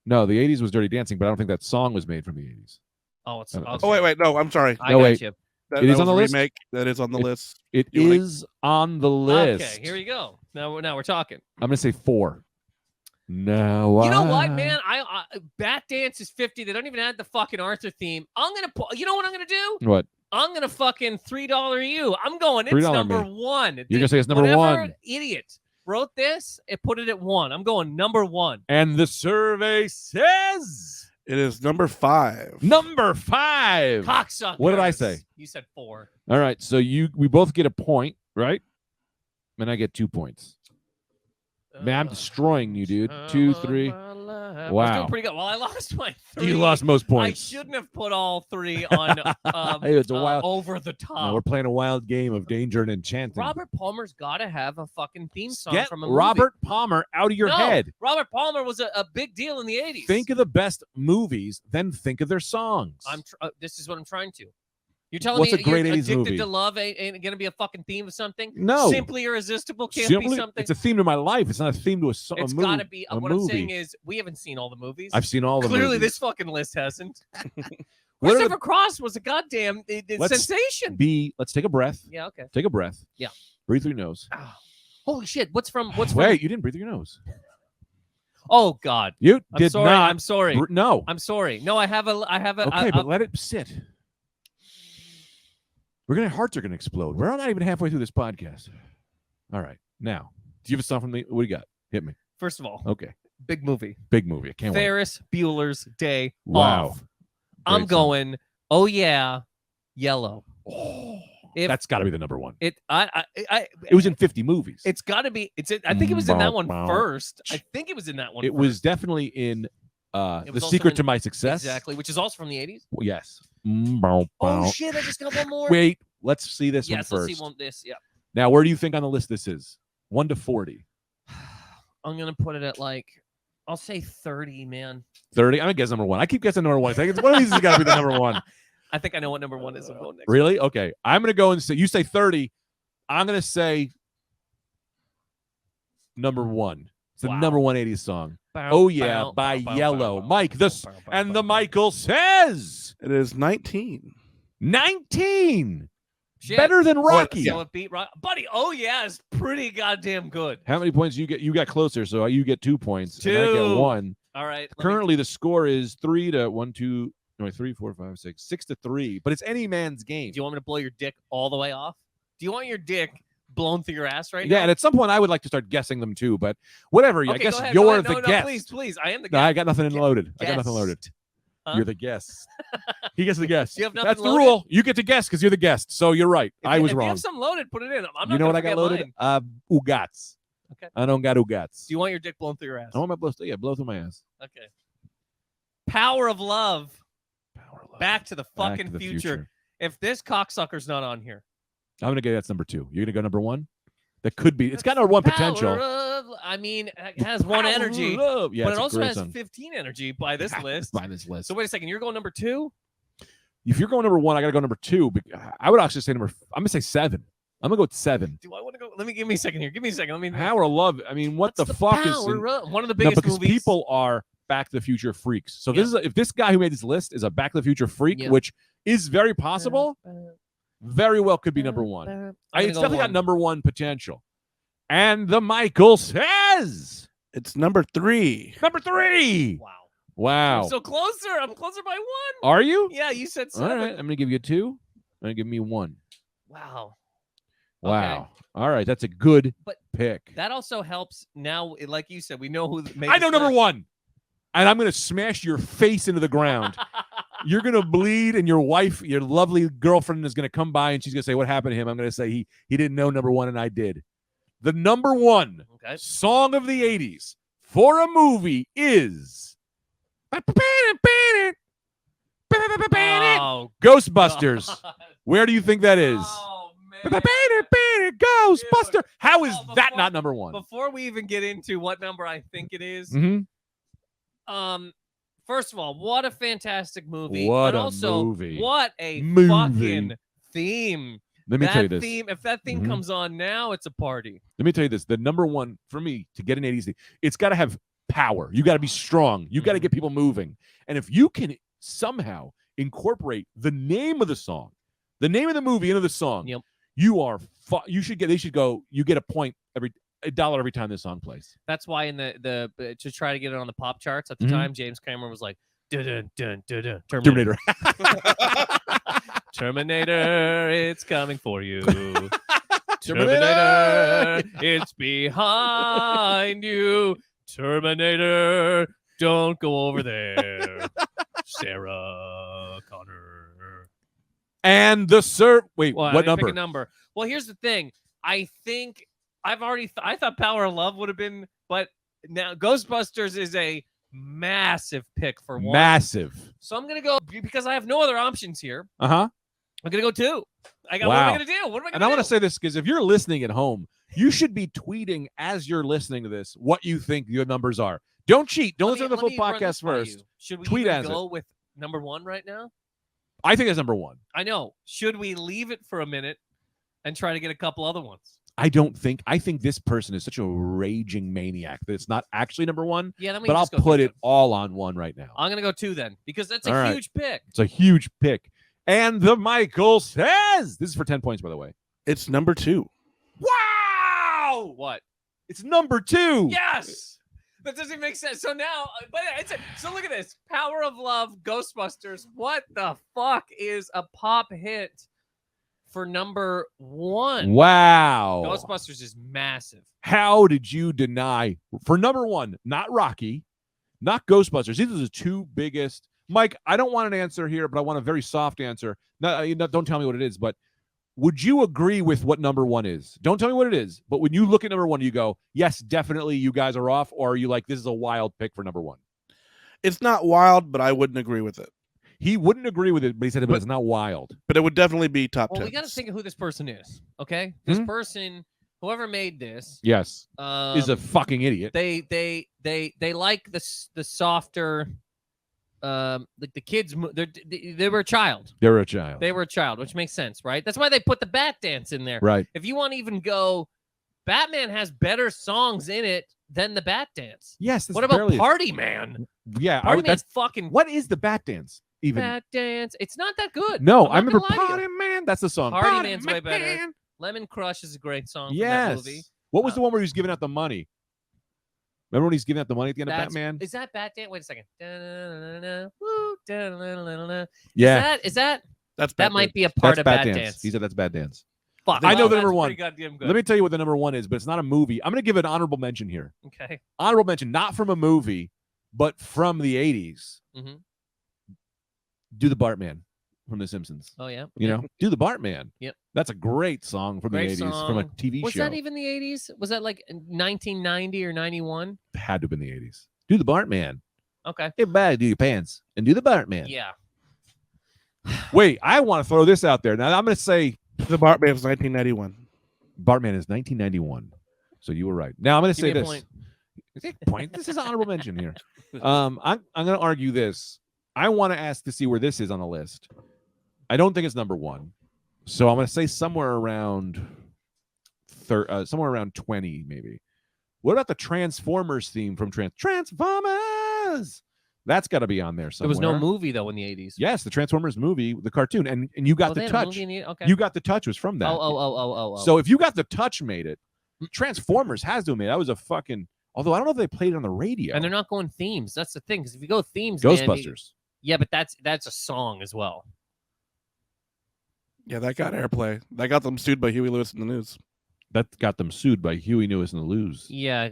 No, the 80s was Dirty Dancing, but I don't think that song was made from the 80s.
Oh, it's
okay. Oh wait, no, I'm sorry.
I got you.
It is on the list.
Remake. That is on the list.
It is on the list.
Okay, here we go. Now we're talking.
I'm gonna say 4. No,
you know what, man? I Bat Dance is 50. They don't even add the fucking Arthur theme. You know what I'm gonna do?
What?
I'm gonna fucking $3 you. I'm going. It's number 1.
You're gonna say it's number 1.
Idiot wrote this and put it at 1. I'm going number 1.
And the survey says
it is number 5.
Number 5.
Cocksucker.
What did I say?
You said 4.
All right, so we both get a point, right? And I get 2 points. Man, I'm destroying you, dude. 2, 3.
Wow. I was
Wow.
doing pretty good. Well, I lost my 3.
You lost most points.
I shouldn't have put all 3 on
hey, it's a wild,
Over the Top.
No, we're playing a wild game of danger and enchanting.
Robert Palmer's got to have a fucking theme song
Get
from a movie.
Robert Palmer out of your head.
Robert Palmer was a big deal in the 80s.
Think of the best movies, then think of their songs.
This is what I'm trying to. You're telling
What's
me
a great
you're
80s
Addicted
movie?
to Love ain't going to be a fucking theme of something?
No.
Simply Irresistible can't be something?
It's a theme to my life. It's not a theme to a song.
It's got to be. What I'm saying is we haven't seen all the movies.
I've seen all the movies.
Clearly, this fucking list hasn't. Christopher Cross was a goddamn sensation.
Let's take a breath.
Yeah, okay.
Take a breath.
Yeah.
Breathe through your nose.
Oh, holy shit.
Wait, you didn't breathe through your nose.
Oh, God.
You did
sorry,
not.
I'm sorry.
No.
I'm sorry. No, I have a.
Okay, but let it sit. Hearts are gonna explode. We're not even halfway through this podcast. All right, now, do you have a song from me? What do you got? Hit me.
First of all,
okay,
big movie.
Big movie. I can't wait.
Ferris Bueller's Day
Wow.
Off. I'm going. Oh yeah, Yellow.
Oh, that's got to be the number 1.
It
was in 50 movies.
It's got to be. I think it was in that one first. I think it was in that one.
It
first.
was definitely in The Secret to My Success.
Exactly, which is also from the 80s.
Well, yes.
Oh shit! I just got one more.
Wait, let's see this one
first.
first.
Let's see this. Yeah.
Now, where do you think on the list this is? 1 to 40.
I'm gonna put it at like I'll say 30, man.
30? I'm gonna guess number 1. I keep guessing number 1. It's one of these has got to be the number 1.
I think I know what number 1 is. I'm going next.
Really? Okay. I'm gonna go and say you say 30. I'm gonna say number 1. It's the number 1 80s song. Oh yeah, by Yellow. Mike, and the Michael says
it is 19.
19. Shit. Better than Rocky.
So it beat buddy. Oh yeah, it's pretty goddamn good.
How many points you get? You got closer, so you get 2 points.
2.
And I get 1.
All right.
Currently, the score is 3 to 1, 2, no, 3, 4, 5, 6, 6 to 3. But it's any man's game.
Do you want me to blow your dick all the way off? Do you want your dick blown through your ass right now?
Yeah, and at some point I would like to start guessing them too, but whatever.
Okay,
I guess
ahead,
you're the guest.
Please. I am the guest.
No, I got nothing loaded. I got nothing loaded.
Huh?
You're the guest. He gets the guest.
You have nothing
That's
loaded?
the rule. You get to guest because you're the guest. So you're right. I was wrong.
If you have some loaded, put it in. I'm not
you know what I got loaded? Ugats.
Okay.
I don't got ugats.
Do you want your dick blown through your ass?
I want my blow through my ass.
Okay. Power of Love.
Power of Love.
Back to the fucking future. If this cocksucker's not on here,
I'm gonna get that's number 2. You're gonna go number 1. That could be. It's got number 1 potential.
I mean, it has 1 energy,
yeah,
but it also has
song.
15 energy by this list.
By this list.
So wait a second. You're going number 2.
If you're going number 1, I gotta go number 2. I would actually say I'm gonna say 7. I'm gonna go with 7.
Do I want to go? Give me a second here. Give me a second.
Power of Love. I mean, what the fuck is
one of the biggest
because
movies?
People are Back to the Future freaks. So this is if this guy who made this list is a Back to the Future freak, which is very possible, very well could be number 1. It's definitely got number 1 potential. And the Michael says
it's number 3.
Number 3. Wow.
I'm so closer. I'm closer by 1.
Are you?
Yeah, you said 7.
All right. I'm gonna give you 2. I'm gonna give me 1.
Wow.
Wow.
Okay.
All right. That's a good pick.
That also helps now, like you said, we know who made
I know number 1. And I'm going to smash your face into the ground. You're going to bleed, and your wife, your lovely girlfriend, is going to come by, and she's going to say, what happened to him? I'm going to say he didn't know number 1, and I did. The number 1 song of the 80s for a movie is Ghostbusters.
God.
Where do you think that is?
Oh,
Ghostbuster. Dude. How is that not number 1?
Before we even get into what number I think it is, first of all, what a fantastic movie.
What
and
a movie.
What a
movie.
fucking theme.
Let me tell you this.
If that theme comes on now, it's a party.
Let me tell you this. The number 1 for me to get an 80s theme, it's got to have power. You got to be strong. You got to get people moving. And if you can somehow incorporate the name of the song, the name of the movie into the song, you are you should get you get a point $1 every time this song plays.
That's why in the to try to get it on the pop charts at the time, James Cameron was like, Terminator. Terminator, it's coming for you. Terminator, it's behind you. Terminator, don't go over there. Sarah Connor.
And the what number?
Pick a number. Well, here's the thing. I think I thought Power of Love would have been, but now Ghostbusters is a massive pick for 1.
Massive.
So I'm gonna go because I have no other options here. I'm gonna go 2. What am I gonna do? What am I gonna do?
And I want to say this because if you're listening at home, you should be tweeting as you're listening to this what you think your numbers are. Don't cheat. Don't listen to the full podcast first.
Should we
tweet
go with number 1 right now?
I think it's number 1.
I know. Should we leave it for a minute and try to get a couple other ones?
I think this person is such a raging maniac that it's not actually number 1.
Yeah,
but I'll put it all on 1 right now.
I'm gonna go 2 then because that's a huge pick.
It's a huge pick. And the Michael says this is for 10 points, by the way.
It's number 2.
Wow! What?
It's number 2.
Yes. That doesn't make sense. So now, so look at this: Power of Love, Ghostbusters. What the fuck is a pop hit for number 1?
Wow.
Ghostbusters is massive.
How did you deny for number 1? Not Rocky, not Ghostbusters. These are the 2 biggest. Mike, I don't want an answer here, but I want a very soft answer. Don't tell me what it is, but would you agree with what number 1 is? Don't tell me what it is, but when you look at number 1, you go, yes, definitely you guys are off, or are you like, this is a wild pick for number 1?
It's not wild, but I wouldn't agree with it.
He wouldn't agree with it, but he said, but it's not wild.
But it would definitely be top 10.
Well, we got to think of who this person is, okay? This person whoever made this,
yes, is a fucking idiot.
They like the softer, like the kids. They were a child.
They were a child.
They were a child, which makes sense, right? That's why they put the Bat Dance in there.
Right.
If you want to even go, Batman has better songs in it than the Bat Dance.
Yes.
What about Party Man?
Yeah,
Party Man's fucking.
What is the Bat Dance? Even
Bat Dance. It's not that good.
No, I remember Party Man. That's the song.
Party Man's way better. Lemon Crush is a great song from that movie.
What was the one where he was giving out the money? Remember when he's giving out the money at the end of Batman?
Is that Bat Dance? Wait a second.
Yeah.
Is that?
That's
that might be a part of Bat Dance.
He said that's Bat Dance.
Fuck.
I know the number one.
Let
me tell you what the number one is, but it's not a movie. I'm going to give an honorable mention here.
Okay.
Honorable mention, not from a movie, but from the 80s.
Mm-hmm.
Do the Bartman from The Simpsons.
Oh, yeah.
You know, Do the Bartman.
Yep.
That's a great song from the 80s, from a TV show.
Was that even the 80s? Was that like 1990 or 91?
It had to have been the 80s. Do the Bartman.
Okay.
Everybody do your pants and do the Bartman.
Yeah.
Wait, I want to throw this out there. Now, I'm going to say
the Bartman was 1991.
Bartman is 1991. So you were right. Now, I'm going to say this.
Point.
This is an honorable mention here. I'm going to argue this. I want to ask to see where this is on the list. I don't think it's number one. So I'm going to say somewhere around 20, maybe. What about the Transformers theme from Transformers? That's got to be on there somewhere.
There was no movie, though, in the 80s.
Yes, the Transformers movie, the cartoon. And you got the touch.
Okay.
You got the touch was from that.
Oh.
So if you got the touch made it, Transformers has to have made it. That was a fucking... Although I don't know if they played it on the radio.
And they're not going themes. That's the thing. Because if you go themes,
Ghostbusters.
Yeah, but that's a song as well.
Yeah, that got airplay. That got them sued by Huey Lewis in the News.
That got them sued by Huey Lewis in the News.
Yeah.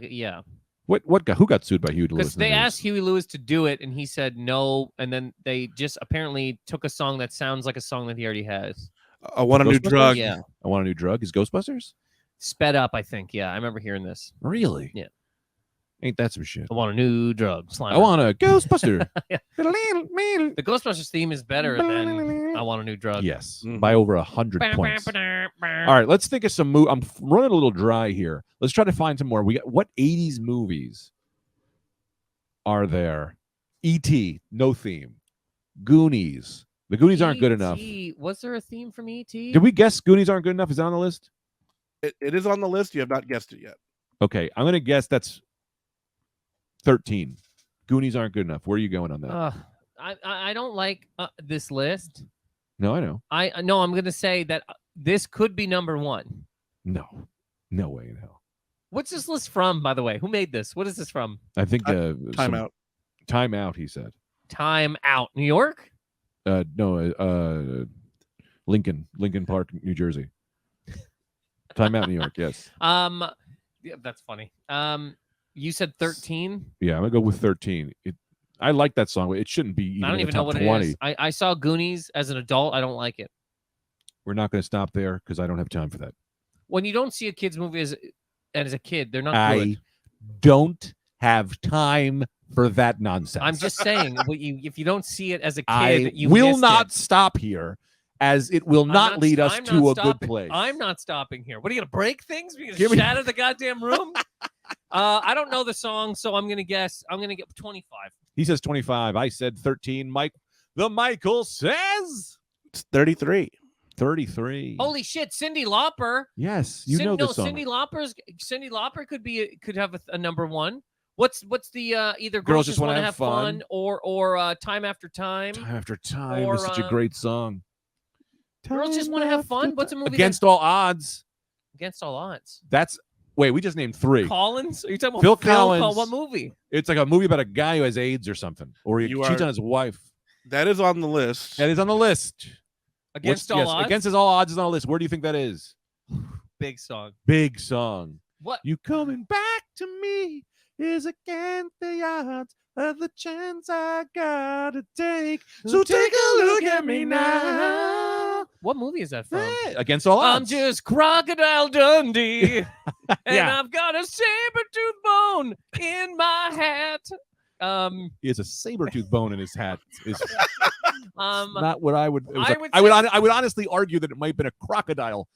Who got sued by Huey Lewis?
Because they asked Huey Lewis to do it, and he said no, and then they just apparently took a song that sounds like a song that he already has.
I want a new drug.
Yeah.
I want a new drug. Is Ghostbusters?
Sped up, I think. Yeah, I remember hearing this.
Really?
Yeah.
Ain't that some shit?
I want a new drug. Slimer.
I want a Ghostbuster.
The Ghostbusters theme is better than I want a new drug.
Yes, by over 100 points. All right, let's think of some I'm running a little dry here. Let's try to find some more. We got what 80s movies are there? E.T. No theme. Goonies. The Goonies aren't good enough.
Was there a theme from E.T.?
Did we guess Goonies aren't good enough? Is that on the list?
It is on the list. You have not guessed it yet.
Okay, I'm going to guess that's 13. Goonies aren't good enough. Where are you going on that?
I don't like this list.
No, I know.
I'm going to say that this could be number one.
No way in hell.
What's this list from, by the way? Who made this? What is this from?
I think
Time Out.
Time Out, he said.
Time Out. New York?
No, Lincoln Park, New Jersey. Time Out, New York, yes.
Yeah, that's funny. You said 13?
Yeah, I'm going to go with 13. I like that song. It shouldn't be even
I don't
in
even
the
know
top
what
20.
it is. I saw Goonies as an adult. I don't like it.
We're not going to stop there because I don't have time for that.
When you don't see a kid's movie as a kid, they're not good.
I don't have time for that nonsense.
I'm just saying, if you don't see it as a kid,
I
you
will not stop here, as it will not lead us to a good place.
I'm not stopping here. What are you going to break things? You're going to shatter the goddamn room? I don't know the song, so I'm going to guess. I'm going to get 25.
He says 25. I said 13. Mike, the Michael says
it's 33.
33.
Holy shit, Cyndi Lauper.
Yes, you know the song.
Cyndi Lauper could have a number one. What's the either Girls Just Want to Have Fun or Time After Time?
Time After Time is such a great song.
Girls Just Want to Have Fun. What's a movie?
Against All Odds.
Against All Odds.
Wait, we just named 3.
Collins? Are you talking about
Phil Collins?
What movie?
It's like a movie about a guy who has AIDS or something, or he cheats on his wife.
That is on the list.
That is on the list.
Against All Odds?
Against All Odds is on the list. Where do you think that is?
Big song.
Big song.
What?
You coming back to me is against the odds of the chance I gotta take. So take a look at me now.
What movie is that from?
Against All Odds.
I'm just Crocodile Dundee, and I've got a saber-tooth bone in my hat.
He has a saber-tooth bone in his hat. It's not what I would. I would honestly argue that it might have been a crocodile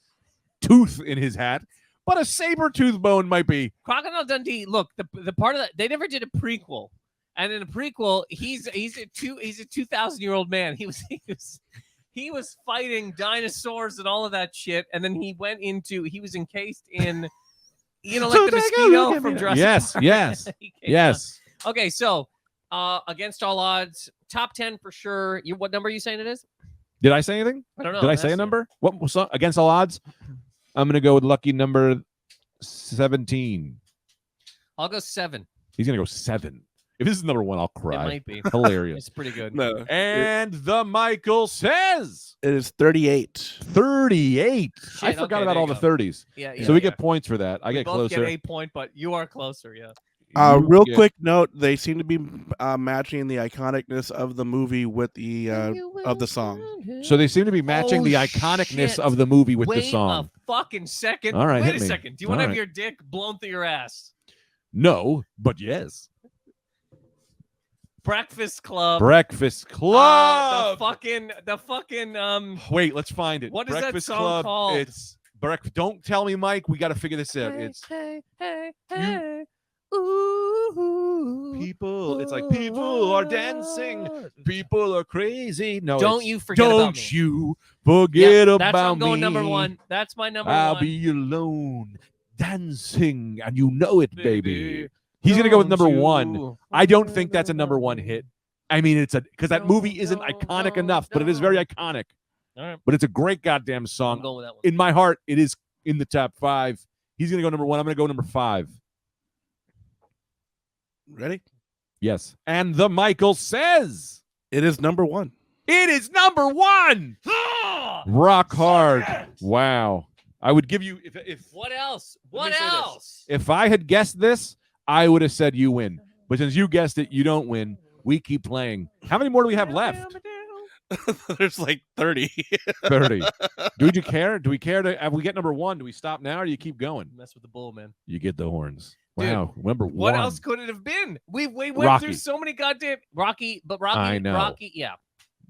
tooth in his hat, but a saber-tooth bone might be.
Crocodile Dundee. Look, the part of that they never did a prequel, and in a prequel, he's a 2,000-year-old man. He was fighting dinosaurs and all of that shit, and then he was encased in, like the mosquito from Jurassic Park.
Yes.
Okay, so against all odds, top 10 for sure. What number are you saying it is?
Did I say anything?
I don't know.
Did I say a number? What was against all odds? I'm gonna go with lucky number 17.
I'll go 7.
He's gonna go 7. If this is number 1, I'll cry.
It might be.
Hilarious.
It's pretty good.
No.
And the Michael says
it is 38.
38.
Shit,
I forgot
okay,
about
there
all
you
the
go.
30s.
Yeah.
So we get points for that. I get
both
closer.
Get a point, but you are closer. Yeah.
Real quick note: they seem to be matching the iconicness of the movie with the of the song.
So they seem to be matching the iconicness of the movie with the song.
Wait a fucking second.
All right,
wait
hit
a
me.
second. Do you want to have your dick blown through your ass?
No, but yes.
Breakfast Club.
Breakfast Club.
The fucking.
Wait, let's find it.
What is
Breakfast
that song
Club.
called?
It's breakfast. Don't tell me, Mike. We got to figure this out. It's
hey. Ooh.
people. It's like people are dancing. People are crazy. No,
don't you forget about me.
Don't you forget about me.
That's I'm going number 1. That's my number 1.
I'll be alone dancing, and you know it, baby. He's gonna go with number 1. I don't think that's a number 1 hit. I mean, it's because that movie isn't iconic enough, but it is very iconic.
All right.
But it's a great goddamn song.
I'm going with that one.
In my heart, it is in the top 5. He's gonna go number 1. I'm gonna go number 5.
Ready?
Yes. And the Michael says
it is number 1.
It is number 1. Rock Hard. Wow. I would give you if
what else? What else?
If I had guessed this, I would have said you win. But since you guessed it, you don't win. We keep playing. How many more do we have left?
There's like 30.
30. Do you care? Do we care to if we get number 1? Do we stop now or do you keep going?
Mess with the bull, man.
You get the horns.
Dude,
wow. Number 1.
What else could it have been? We went
Rocky.
through so many goddamn Rocky, but Rocky.
I know.
Rocky, yeah.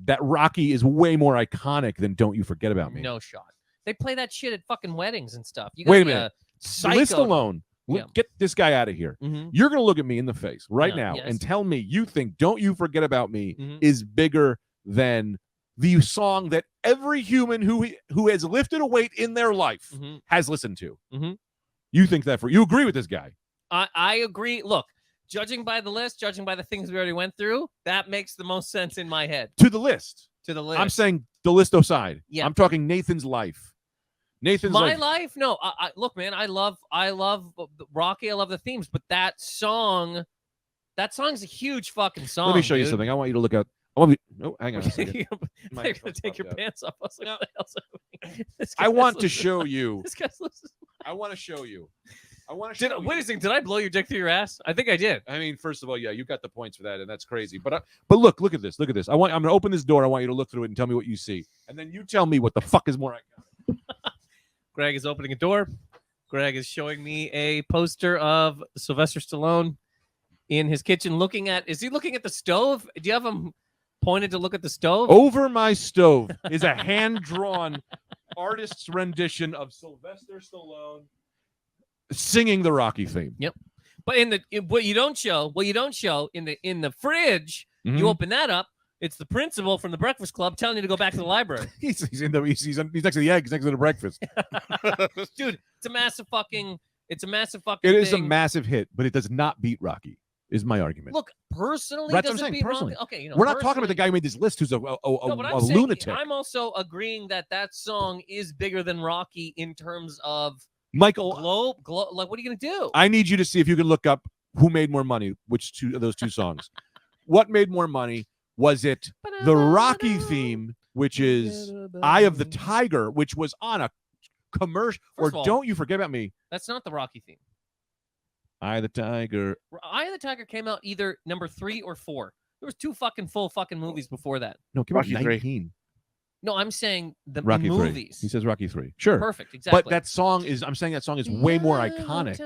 That Rocky is way more iconic than Don't You Forget About Me.
No shot. They play that shit at fucking weddings and stuff. You
Wait a minute.
Psycho.
List alone.
Yeah.
Get this guy out of here.
Mm-hmm.
You're going to look at me in the face right now and tell me you think Don't You Forget About Me is bigger than the song that every human who has lifted a weight in their life has listened to. You think that you agree with this guy?
I agree. Look, judging by the list, judging by the things we already went through, that makes the most sense in my head.
To the list.
I'm
saying the list aside.
Yeah.
I'm talking Nathan's life.
My life? No. I look, man. I love Rocky. I love the themes, but that song's a huge fucking song.
Let me show you something. I want you to look at. Oh, hang on a second.
You're gonna take your pants off. I was like, what the hell's happening?
I want to show you.
This guy's listening.
I want to show you. Wait
a second. Did I blow your dick through your ass? I think I did.
I mean, first of all, yeah, you got the points for that, and that's crazy. But look at this. Look at this. I'm going to open this door. I want you to look through it and tell me what you see, and then you tell me what the fuck is more iconic.
Greg is opening a door. Greg is showing me a poster of Sylvester Stallone in his kitchen. Is he looking at the stove? Do you have him pointed to look at the stove?
Over my stove is a hand-drawn artist's rendition of Sylvester Stallone singing the Rocky theme.
Yep. But what you don't show in the fridge, you open that up. It's the principal from the Breakfast Club telling you to go back to the library. he's next to
the egg. He's next to the breakfast.
Dude, it's a massive fucking. It
is a massive hit, but it does not beat Rocky. Is my argument.
Look, personally,
that's
does
what I'm
it
saying.
beat
Personally,
Rocky? Okay,
we're not talking about the guy who made this list, who's a lunatic.
I'm also agreeing that song is bigger than Rocky in terms of
Michael.
Globe. Like, what are you gonna do?
I need you to see if you can look up who made more money. Which two of those two songs? What made more money? Was it the Rocky theme, which is Eye of the Tiger, which was on a commercial, or Don't You Forget About Me?
That's not the Rocky theme.
Eye of the Tiger.
Eye of the Tiger came out either number 3 or 4. There was 2 full movies before that.
No, it came out 19.
No, I'm saying the
Rocky
movies.
3. He says Rocky 3. Sure.
Perfect, exactly.
But that song is, I'm saying that song is way more iconic.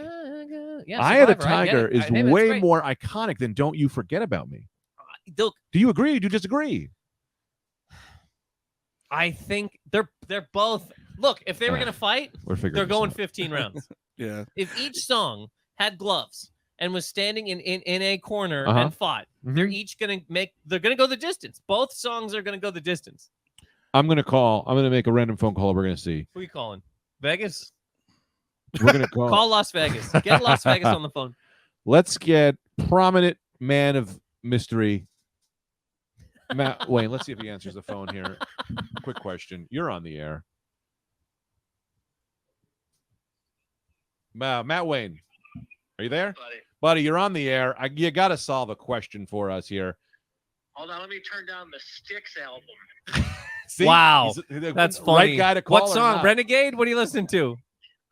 Yeah,
Eye of the Tiger is way more iconic than Don't You Forget About Me. Do you agree or do you disagree?
I think they're both Look, if they were gonna fight,
We're figuring
they're
this
going
out.
15 rounds.
Yeah.
If each song had gloves and was standing in a corner
Uh-huh.
and fought, they're each gonna go the distance. Both songs are gonna go the distance.
I'm gonna make a random phone call. We're gonna see.
Who are you calling? Vegas?
We're gonna call.
Call Las Vegas. Get Las Vegas on the phone.
Let's get prominent man of mystery, Matt Wayne. Let's see if he answers the phone here. Quick question. You're on the air. Matt Wayne, are you there? Buddy, you're on the air. You got to solve a question for us here.
Hold on, let me turn down the Styx album.
See?
Wow.
He's the
That's
right
funny.
guy to call
What
or
song?
not?
Renegade? What are you listening to?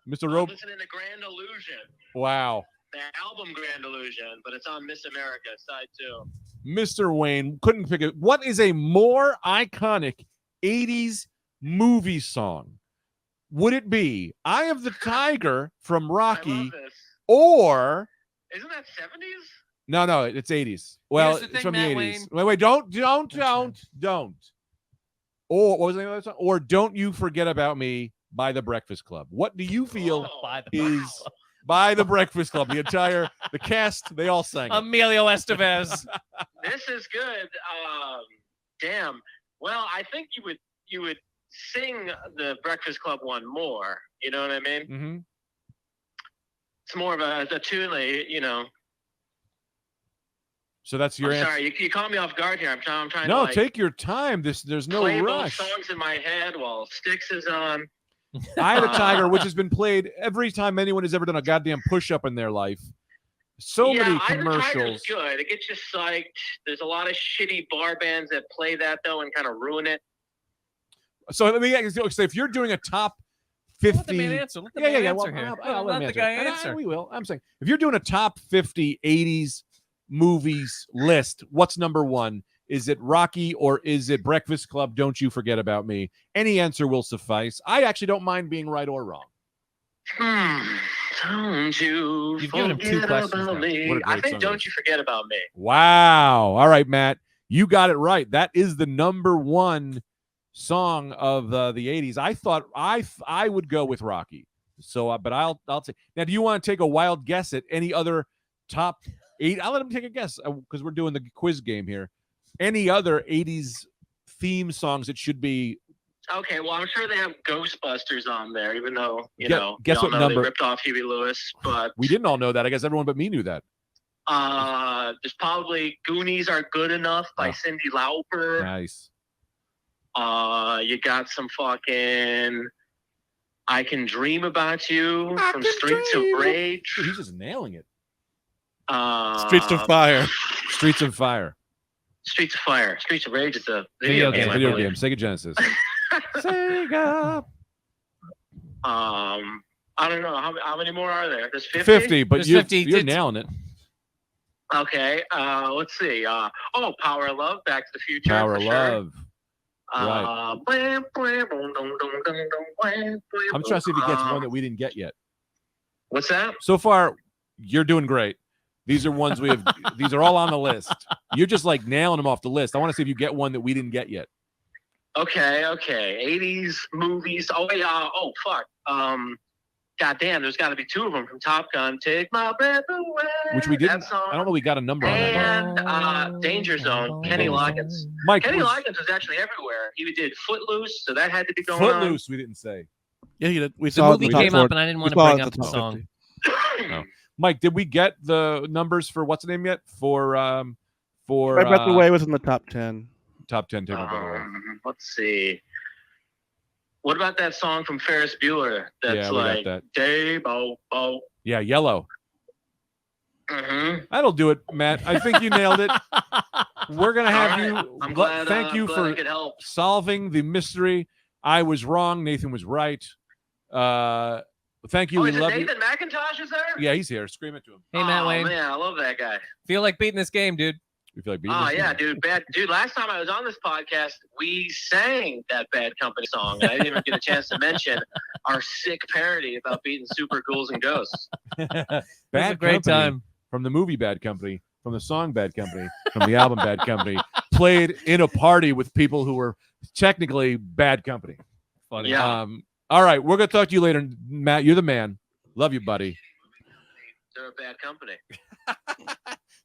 Mr.
I'm
Robe.
listening to Grand Illusion,
Wow.
the album Grand Illusion, but it's on Miss America, side 2.
Mr. Wayne couldn't pick it. What is a more iconic 80s movie song? Would it be Eye of the Tiger from
I
Rocky
love this.
or
Isn't that 70s?
no, it's 80s. Well,
Here's the
it's
thing,
from
Matt
the 80s.
Wayne.
Wait, don't. Or what was the name of that song? Or Don't You Forget About Me by the Breakfast Club. What do you feel
By the
is by the Breakfast Club? The cast, they all sang it.
Emilio Estevez.
This is good. Damn. Well, I think you would sing the Breakfast Club one more. You know what I mean?
Mm-hmm.
It's more of a tune,
So that's your
I'm
answer.
sorry, you caught me off guard here. I'm trying
No,
to
take your time. There's no
play
rush.
both songs in my head while Styx is on.
Eye of the Tiger, which has been played every time anyone has ever done a goddamn push-up in their life. So
yeah,
many
Eye of the Tiger's
commercials.
good. It gets you psyched. There's a lot of shitty bar bands that play that though and kind of ruin it.
So let me say, if you're doing a top
Let the
50,
man answer. Let the man answer
well,
here.
I'll let him
Let the
answer.
guy
And
answer.
we will. I'm saying, if you're doing a top 50 80s movies list, what's number one? Is it Rocky or is it Breakfast Club? Don't You Forget About Me? Any answer will suffice. I actually don't mind being right or wrong.
Don't you
You've given him
forget
2 questions
about
now.
me.
What a great
I
song
think
it
Don't
is.
You Forget About Me.
Wow. All right, Matt. You got it right. That is the number one song of the 80s. I thought I would go with Rocky. So, but I'll take. Now, do you want to take a wild guess at any other top 8? I'll let him take a guess because we're doing the quiz game here. Any other 80s theme songs that should be?
Okay, well, I'm sure they have Ghostbusters on there, even though,
Guess
we all
what
know
number?
they ripped off Huey Lewis. But
We didn't all know that. I guess everyone but me knew that.
there's probably Goonies Are Good Enough by
Oh.
Cyndi Lauper.
Nice.
You got some fucking I Can Dream About You from Streets of Rage.
Dude, he's just nailing it.
Streets of Fire.
Streets of Fire.
Streets of Fire. Streets of Rage is a
Video
video
game.
game. I
Video
believe.
game. Sega Genesis. Sega.
I don't know how many more are there. There's 50.
50, but
There's
you're
50.
nailing it.
Okay. Let's see. Power of Love, Back to the Future.
Power
for
of
sure.
Love.
I'm
I'm trying to see if he gets one that we didn't get yet.
What's that?
So far, you're doing great. These are ones we have. These are all on the list. You're just like nailing them off the list. I want to see if you get one that we didn't get yet.
Okay. 80s movies. Oh wait. Fuck. God damn. There's got to be 2 of them from Top Gun. Take my breath away.
Which we didn't.
That song.
I don't know. We got a number on that.
And Danger Zone. Kenny Loggins.
Mike,
Kenny
was
Loggins was actually everywhere. He did Footloose, so that had to be going on.
Footloose. We didn't say.
Yeah, you did. We
The
saw
movie
it in the
came
top
up, and I didn't want to
we saw
bring
it
up
in
the
top
song.
50.
Mike, did we get the numbers for what's the name yet? For
Right Back the Way was in the top 10.
top 10 table, by the way.
Let's see. What about that song from Ferris Bueller? That's
Yeah, we got
like
that.
Day Bo Bo.
Yeah, Yellow.
Mm-hmm.
That'll do it, Matt. I think you nailed it. We're gonna have
All right.
you.
I'm glad.
Thank you
I'm glad
for
I could help.
solving the mystery. I was wrong. Nathan was right. Thank you.
Oh,
We
is it
love you.
Nathan Macintosh is there?
Yeah, he's here. Scream it to him.
Hey, Matt
Oh,
Wayne.
man, I love that guy.
Feel like beating this game, dude.
We feel like beating
Oh
this
yeah,
guy.
dude. Last time I was on this podcast, we sang that Bad Company song, and I didn't even get a chance to mention our sick parody about beating super ghouls and ghosts.
It was
Bad
a great
Company,
time.
from the movie Bad Company, from the song Bad Company, from the album Bad Company, played in a party with people who were technically bad company.
Funny.
Yeah.
All right, we're gonna talk to you later, Matt. You're the man. Love you, buddy.
They're a bad company.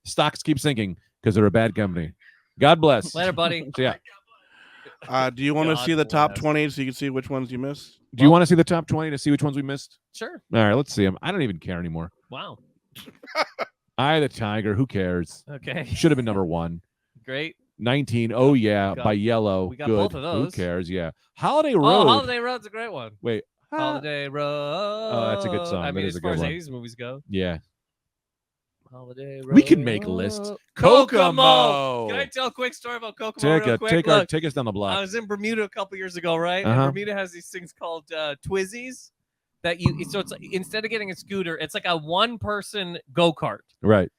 Stocks keep sinking because they're a bad company. God bless.
Later, buddy.
So, yeah.
Do you want to
God
see the top
bless.
20 so you can see which ones you missed?
Do you want to see the top 20 to see which ones we missed?
Sure.
All right, let's see them. I don't even care anymore.
Wow.
Eye of the Tiger. Who cares?
Okay.
Should have been number 1.
Great.
19. Oh yeah, by Yellow.
we got
Good.
both of
Who
those.
cares? Yeah. Holiday Road.
Oh, Holiday Road's a great one.
Wait.
Holiday Road.
Oh, that's a good song.
I
That
mean,
is
as
a
far
good
as
one.
80s movies go.
Yeah.
Holiday Road.
We can make lists. Kokomo.
Can I tell a quick story about Kokomo real quick?
Take us down the block.
I was in Bermuda a couple years ago, right?
Uh-huh.
And Bermuda has these things called Twizzies that you. So it's like, instead of getting a scooter, it's like a one-person go-kart.
Right.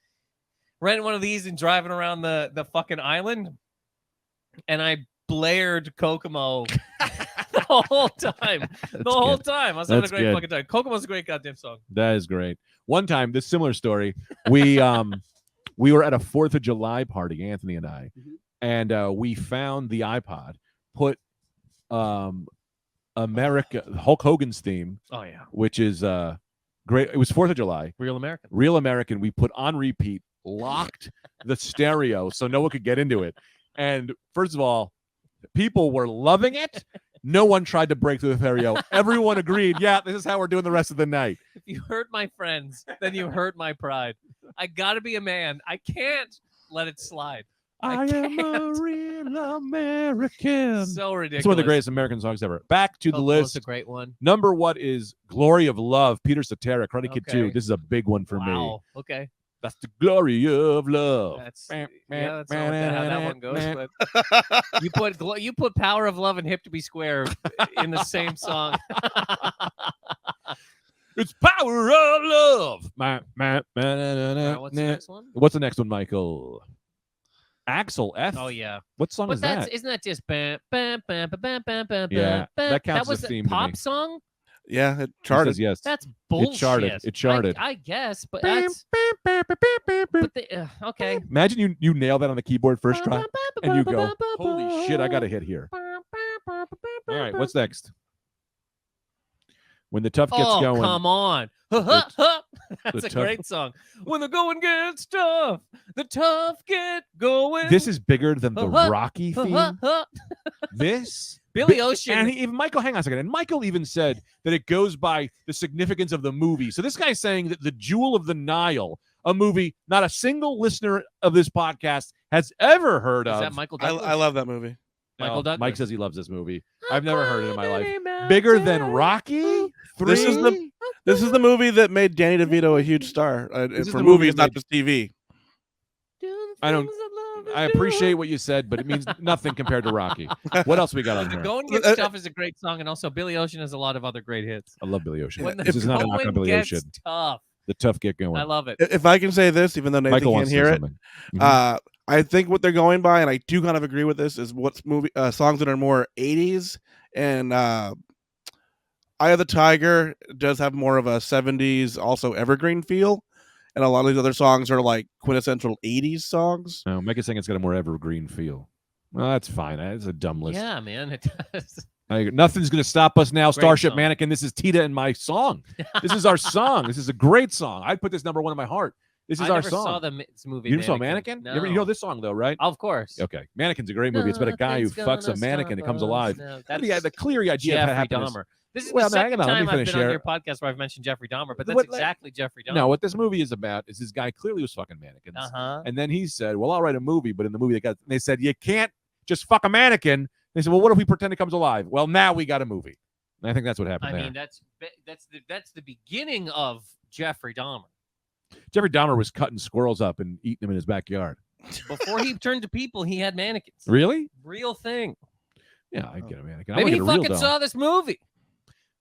Renting one of these and driving around the fucking island, and I blared Kokomo the whole time. The whole time. I was having a great fucking time. Kokomo's a great goddamn song.
That is great. One time, this similar story, we were at a 4th of July party, Anthony and I, and we found the iPod, put Hulk Hogan's theme,
Oh yeah,
which is great. It was 4th of July.
Real American.
Real American. We put on repeat, locked the stereo so no one could get into it. And first of all, people were loving it. No one tried to break through the stereo. Everyone agreed, yeah, this is how we're doing the rest of the night.
If you hurt my friends, then you hurt my pride. I gotta be a man. I can't let it slide.
I am a real American.
So ridiculous.
It's one of the greatest American songs ever. Back to the
Kokomo's
list.
a great one.
Number 1 is Glory of Love, Peter Cetera, Karate Kid 2.
Okay.
This is a big one for me.
Wow. Okay.
That's the glory of love.
That's not how that one goes. But you put Power of Love and Hip to Be Square in the same song.
It's power of love.
All right, what's the next one?
What's the next one, Michael? Axel F.
Oh yeah.
What song is that?
Isn't that just bam, bam, bam, bam, bam, bam,
Yeah, that counts
was
as a theme
a
to me.
pop song?
Yeah, it
He
charted.
says yes.
That's bullshit.
It charted.
I guess, but that's okay.
Imagine you nail that on the keyboard first try, and you go, holy shit, I got a hit here. All right, what's next? When the tough gets going.
Come on. That's a
tough-
great song. When the going gets tough, the tough get going.
This is bigger than the Rocky theme. This
Billy Ocean.
And even Michael, hang on a second. And Michael even said that it goes by the significance of the movie. So this guy's saying that The Jewel of the Nile, a movie not a single listener of this podcast has ever heard
Is
of.
that Michael Douglas?
I love that movie.
Michael Douglas.
Mike says he loves this movie. I've never heard it in my life. Bigger than Rocky?
This is the movie that made Danny DeVito a huge star
This is
for
the movie
movies,
that
not
made-
just TV.
I appreciate what you said, but it means nothing compared to Rocky. What else we got on
The
here?
Going Gets Tough is a great song, and also Billy Ocean has a lot of other great hits.
I love Billy Ocean.
When the
This is not a knock on
going
Billy
gets
Ocean.
tough,
The tough get going.
I love it.
If I can say this, even though Nathan
Michael
can't
wants to
hear
say
it,
something. Mhm.
I think what they're going by, and I do kind of agree with this, is what's songs that are more 80s, and Eye of the Tiger does have more of a 70s, also evergreen feel, and a lot of these other songs are like quintessential 80s songs.
No, Mike is saying it's got a more evergreen feel. Well, that's fine. That's a dumb list.
Yeah, man, it does.
Nothing's going to stop us now.
Great
Starship
song.
Mannequin. This is Tita and my song. This is our song. This is a great song. I'd put this number 1 in my heart. This is
I
our
never
song.
saw this movie.
You saw Mannequin?
No.
You know this song though, right?
Of course.
Okay. Mannequin's a great movie. It's about a guy who
Nothing's
fucks a
gonna
mannequin and
stop
comes
us
alive.
now.
He had the clear idea of
Jeffrey
happiness.
Dahmer. This is
Well,
the
now,
second
hang on, let me
time I've
finish
been on
here.
your podcast where I've mentioned Jeffrey Dahmer, but that's
What-
exactly Jeffrey Dahmer.
No, what this movie is about is this guy clearly was fucking mannequins.
Uh-huh.
And then he said, well, I'll write a movie. But in the movie, they said, you can't just fuck a mannequin. They said, well, what if we pretend it comes alive? Well, now we got a movie. And I think that's what happened
I
there.
mean, that's the beginning of Jeffrey Dahmer.
Jeffrey Dahmer was cutting squirrels up and eating them in his backyard.
Before he turned to people, he had mannequins.
Really?
Real thing.
Yeah, I get a mannequin.
Maybe
I
he
want to get a real
fucking
doll.
saw this movie.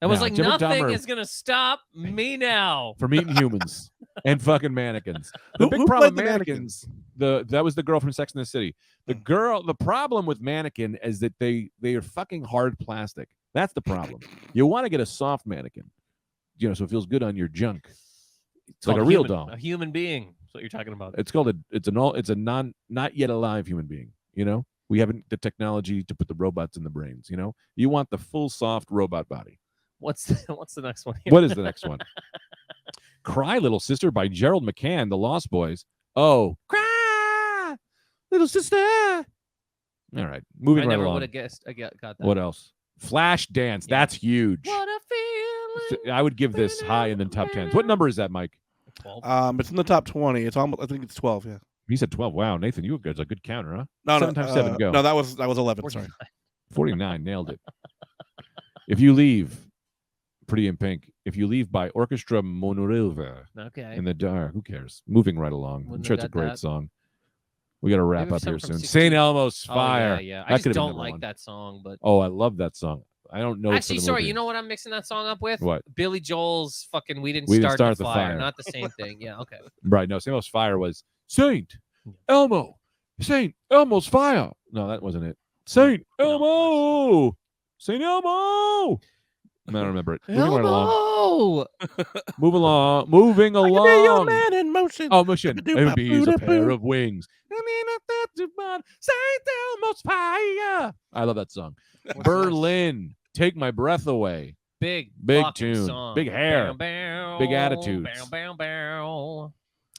It was
No,
like,
Jeffrey
nothing
Dahmer-
is going to stop me now.
From eating humans and fucking mannequins. The
Who-
big
who
problem
played
with
the
mannequins, that was the girl from Sex and the City. The problem with mannequin is that they are fucking hard plastic. That's the problem. You want to get a soft mannequin, so it feels good on your junk. It's like a
called
real
human,
doll.
A human being. That's what you're talking about.
It's called it's a not yet alive human being. We haven't the technology to put the robots in the brains. You want the full soft robot body.
What's the next one? Here?
What is the next one? Cry Little Sister by Gerald McCann, The Lost Boys. Oh, cry, little sister. All right, moving
I
right
never
along.
would have guessed. I got that.
What else? Flash Dance.
Yeah.
That's huge.
What a feeling.
I would give this high in the top 10s. What number is that, Mike?
12.
It's in the top 20. It's almost. I think it's 12. Yeah.
He said 12. Wow, Nathan, you guys are a good counter, huh?
No,
7 times 7, go.
No, that was 11. Sorry.
49, nailed it. If You Leave, Pretty in Pink. If You Leave by Orchestra Monorilva.
Okay.
In the Dark. Who cares? Moving right along.
Wouldn't
I'm sure
have
it's a
got
great
that.
song. We got to wrap
Maybe
up here
something from
soon.
16.
St. Elmo's Fire.
Yeah.
That
I just
could've been
don't
number
like
one.
that song, but
Oh, I love that song. I don't know.
actually,
for the
sorry.
movie.
You know what I'm mixing that song up with?
What?
Billy Joel's fucking "We Didn't,
We Didn't
Start,
Start
the
the
Fire."
Fire.
Not the same thing. Yeah. Okay.
Right. No, St. Elmo's Fire was St. Elmo. St. Elmo's Fire. No, that wasn't it. St. Elmo. St. Elmo. I don't remember it. Moving right along.
Elmo!
Move along. Moving
I can be your
along.
man in motion.
Oh, motion.
Do
It would be a pair
bop-boo-da-boo.
of wings. St. Elmo's Fire. I love that song. Berlin. Take My Breath Away.
Big
Big
fucking
tune.
song.
Big hair.
Bow, bow,
Big attitudes.
bow, bow, bow.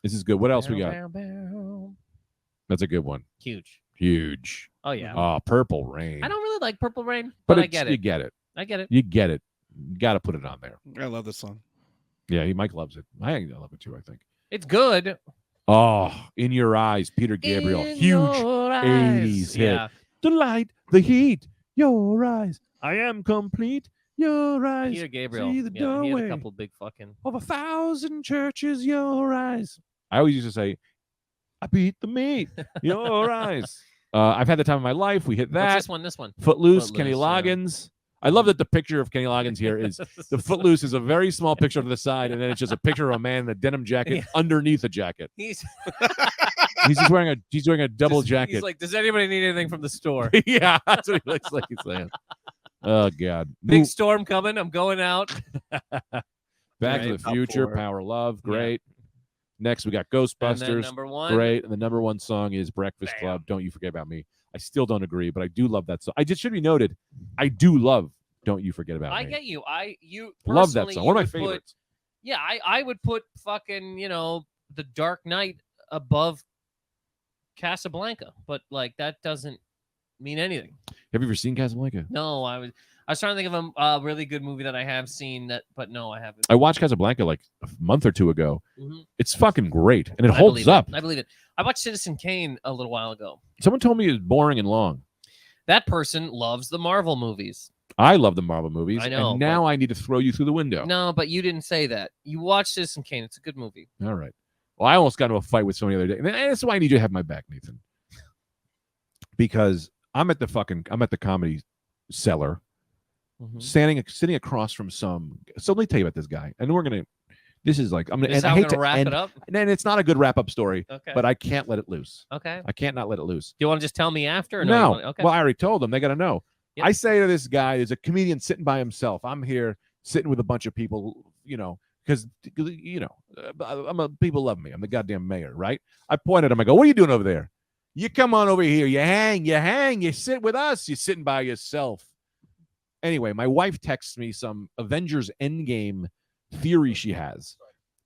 This is good. What else we
Bow,
got?
bow, bow.
That's a good one.
Huge.
Huge.
Oh yeah.
Oh, Purple Rain.
I don't really like Purple Rain,
but
but I
it's-
get
You
it.
get it.
I get it.
You get it. Got to put it on there.
I love this song.
Yeah, Mike loves it. I love it too, I think.
It's good.
Oh, In Your Eyes, Peter Gabriel.
In
Huge
your
80s hit.
Yeah.
The light, the heat, your eyes. I am complete. Your eyes.
Peter Gabriel.
See the
Yeah, he had a
doorway
couple big fucking.
of 1,000 churches, your eyes. I always used to say, I beat the meat, your eyes. I've had the time of my life. We hit
What's
that.
this one? This one.
Footloose, Kenny
Footloose, yeah.
Loggins. I love that the picture of Kenny Loggins here is the Footloose is a very small picture to the side, and then it's just a picture of a man in a denim jacket
Yeah.
underneath a jacket.
He's
He's just wearing a double jacket.
He's like, does anybody need anything from the store?
Yeah, that's what he looks like. He's saying, "Oh God,
Big
Move-
storm coming. I'm going out.
Back
Right,
to the
top
Future,
4.
Power Love,
Yeah.
great. Next, we got
And then
Ghostbusters,
number one.
great, and the number one song is Breakfast
Bam.
Club. Don't You Forget About Me. I still don't agree, but I do love that song. I just should be noted, I do love Don't You Forget About
I
Me.
get you. You
Love that
personally,
song.
you
One of my
would put-
favorites.
yeah, I would put fucking The Dark Knight above Casablanca, but like that doesn't mean anything.
Have you ever seen Casablanca?
No, I was trying to think of a really good movie that I have seen that, but no, I haven't.
I watched Casablanca like a month or two ago.
Mhm.
It's fucking great, and it
I
holds
believe
up.
I believe it. I watched Citizen Kane a little while ago.
Someone told me it's boring and long.
That person loves the Marvel movies.
I love the Marvel movies.
I know,
and now I need to throw you through the window.
No, but you didn't say that. You watched Citizen Kane. It's a good movie.
All right. Well, I almost got into a fight with someone the other day. And that's why I need you to have my back, Nathan. Because I'm at the comedy cellar,
Mhm.
sitting across from so let me tell you about this guy. And this is like, I'm going
This is
to,
how
I
we're
hate
gonna
to
wrap
end,
it up.
and it's not a good wrap up story,
Okay.
but I can't let it loose.
Okay.
I can't not let it loose.
Do you want to just tell me after? Or
No.
you wanna- okay.
Well, I already told them. They got to know.
Yep.
I say to this guy, there's a comedian sitting by himself. I'm here sitting with a bunch of people, because, people love me. I'm the goddamn mayor, right? I point at him. I go, what are you doing over there? You come on over here. You hang. You sit with us. You're sitting by yourself. Anyway, my wife texts me some Avengers Endgame theory she has.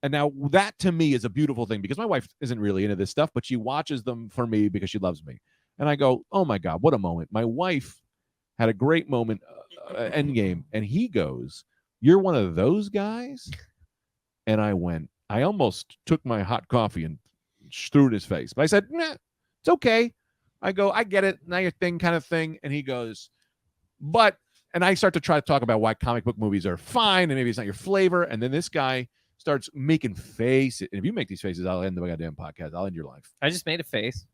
And now that to me is a beautiful thing because my wife isn't really into this stuff, but she watches them for me because she loves me. And I go, oh my God, what a moment. My wife had a great moment, Endgame. And he goes, you're one of those guys? And I almost took my hot coffee and threw it in his face. But I said, nah, it's okay. I go, I get it. Now your thing kind of thing. And he goes, and I start to try to talk about why comic book movies are fine and maybe it's not your flavor. And then this guy starts making faces. And if you make these faces, I'll end the goddamn podcast. I'll end your life.
I just made a face.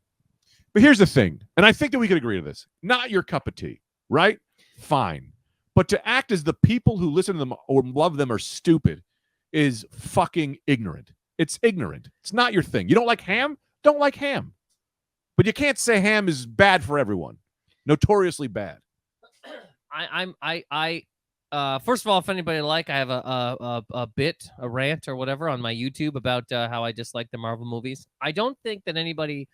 But here's the thing. And I think that we could agree to this. Not your cup of tea, right? Fine. But to act as the people who listen to them or love them are stupid is fucking ignorant. It's ignorant. It's not your thing. You don't like ham? Don't like ham. But you can't say ham is bad for everyone. Notoriously bad.
First of all, if anybody I have a bit, a rant or whatever on my YouTube about how I dislike the Marvel movies. I don't think that anybody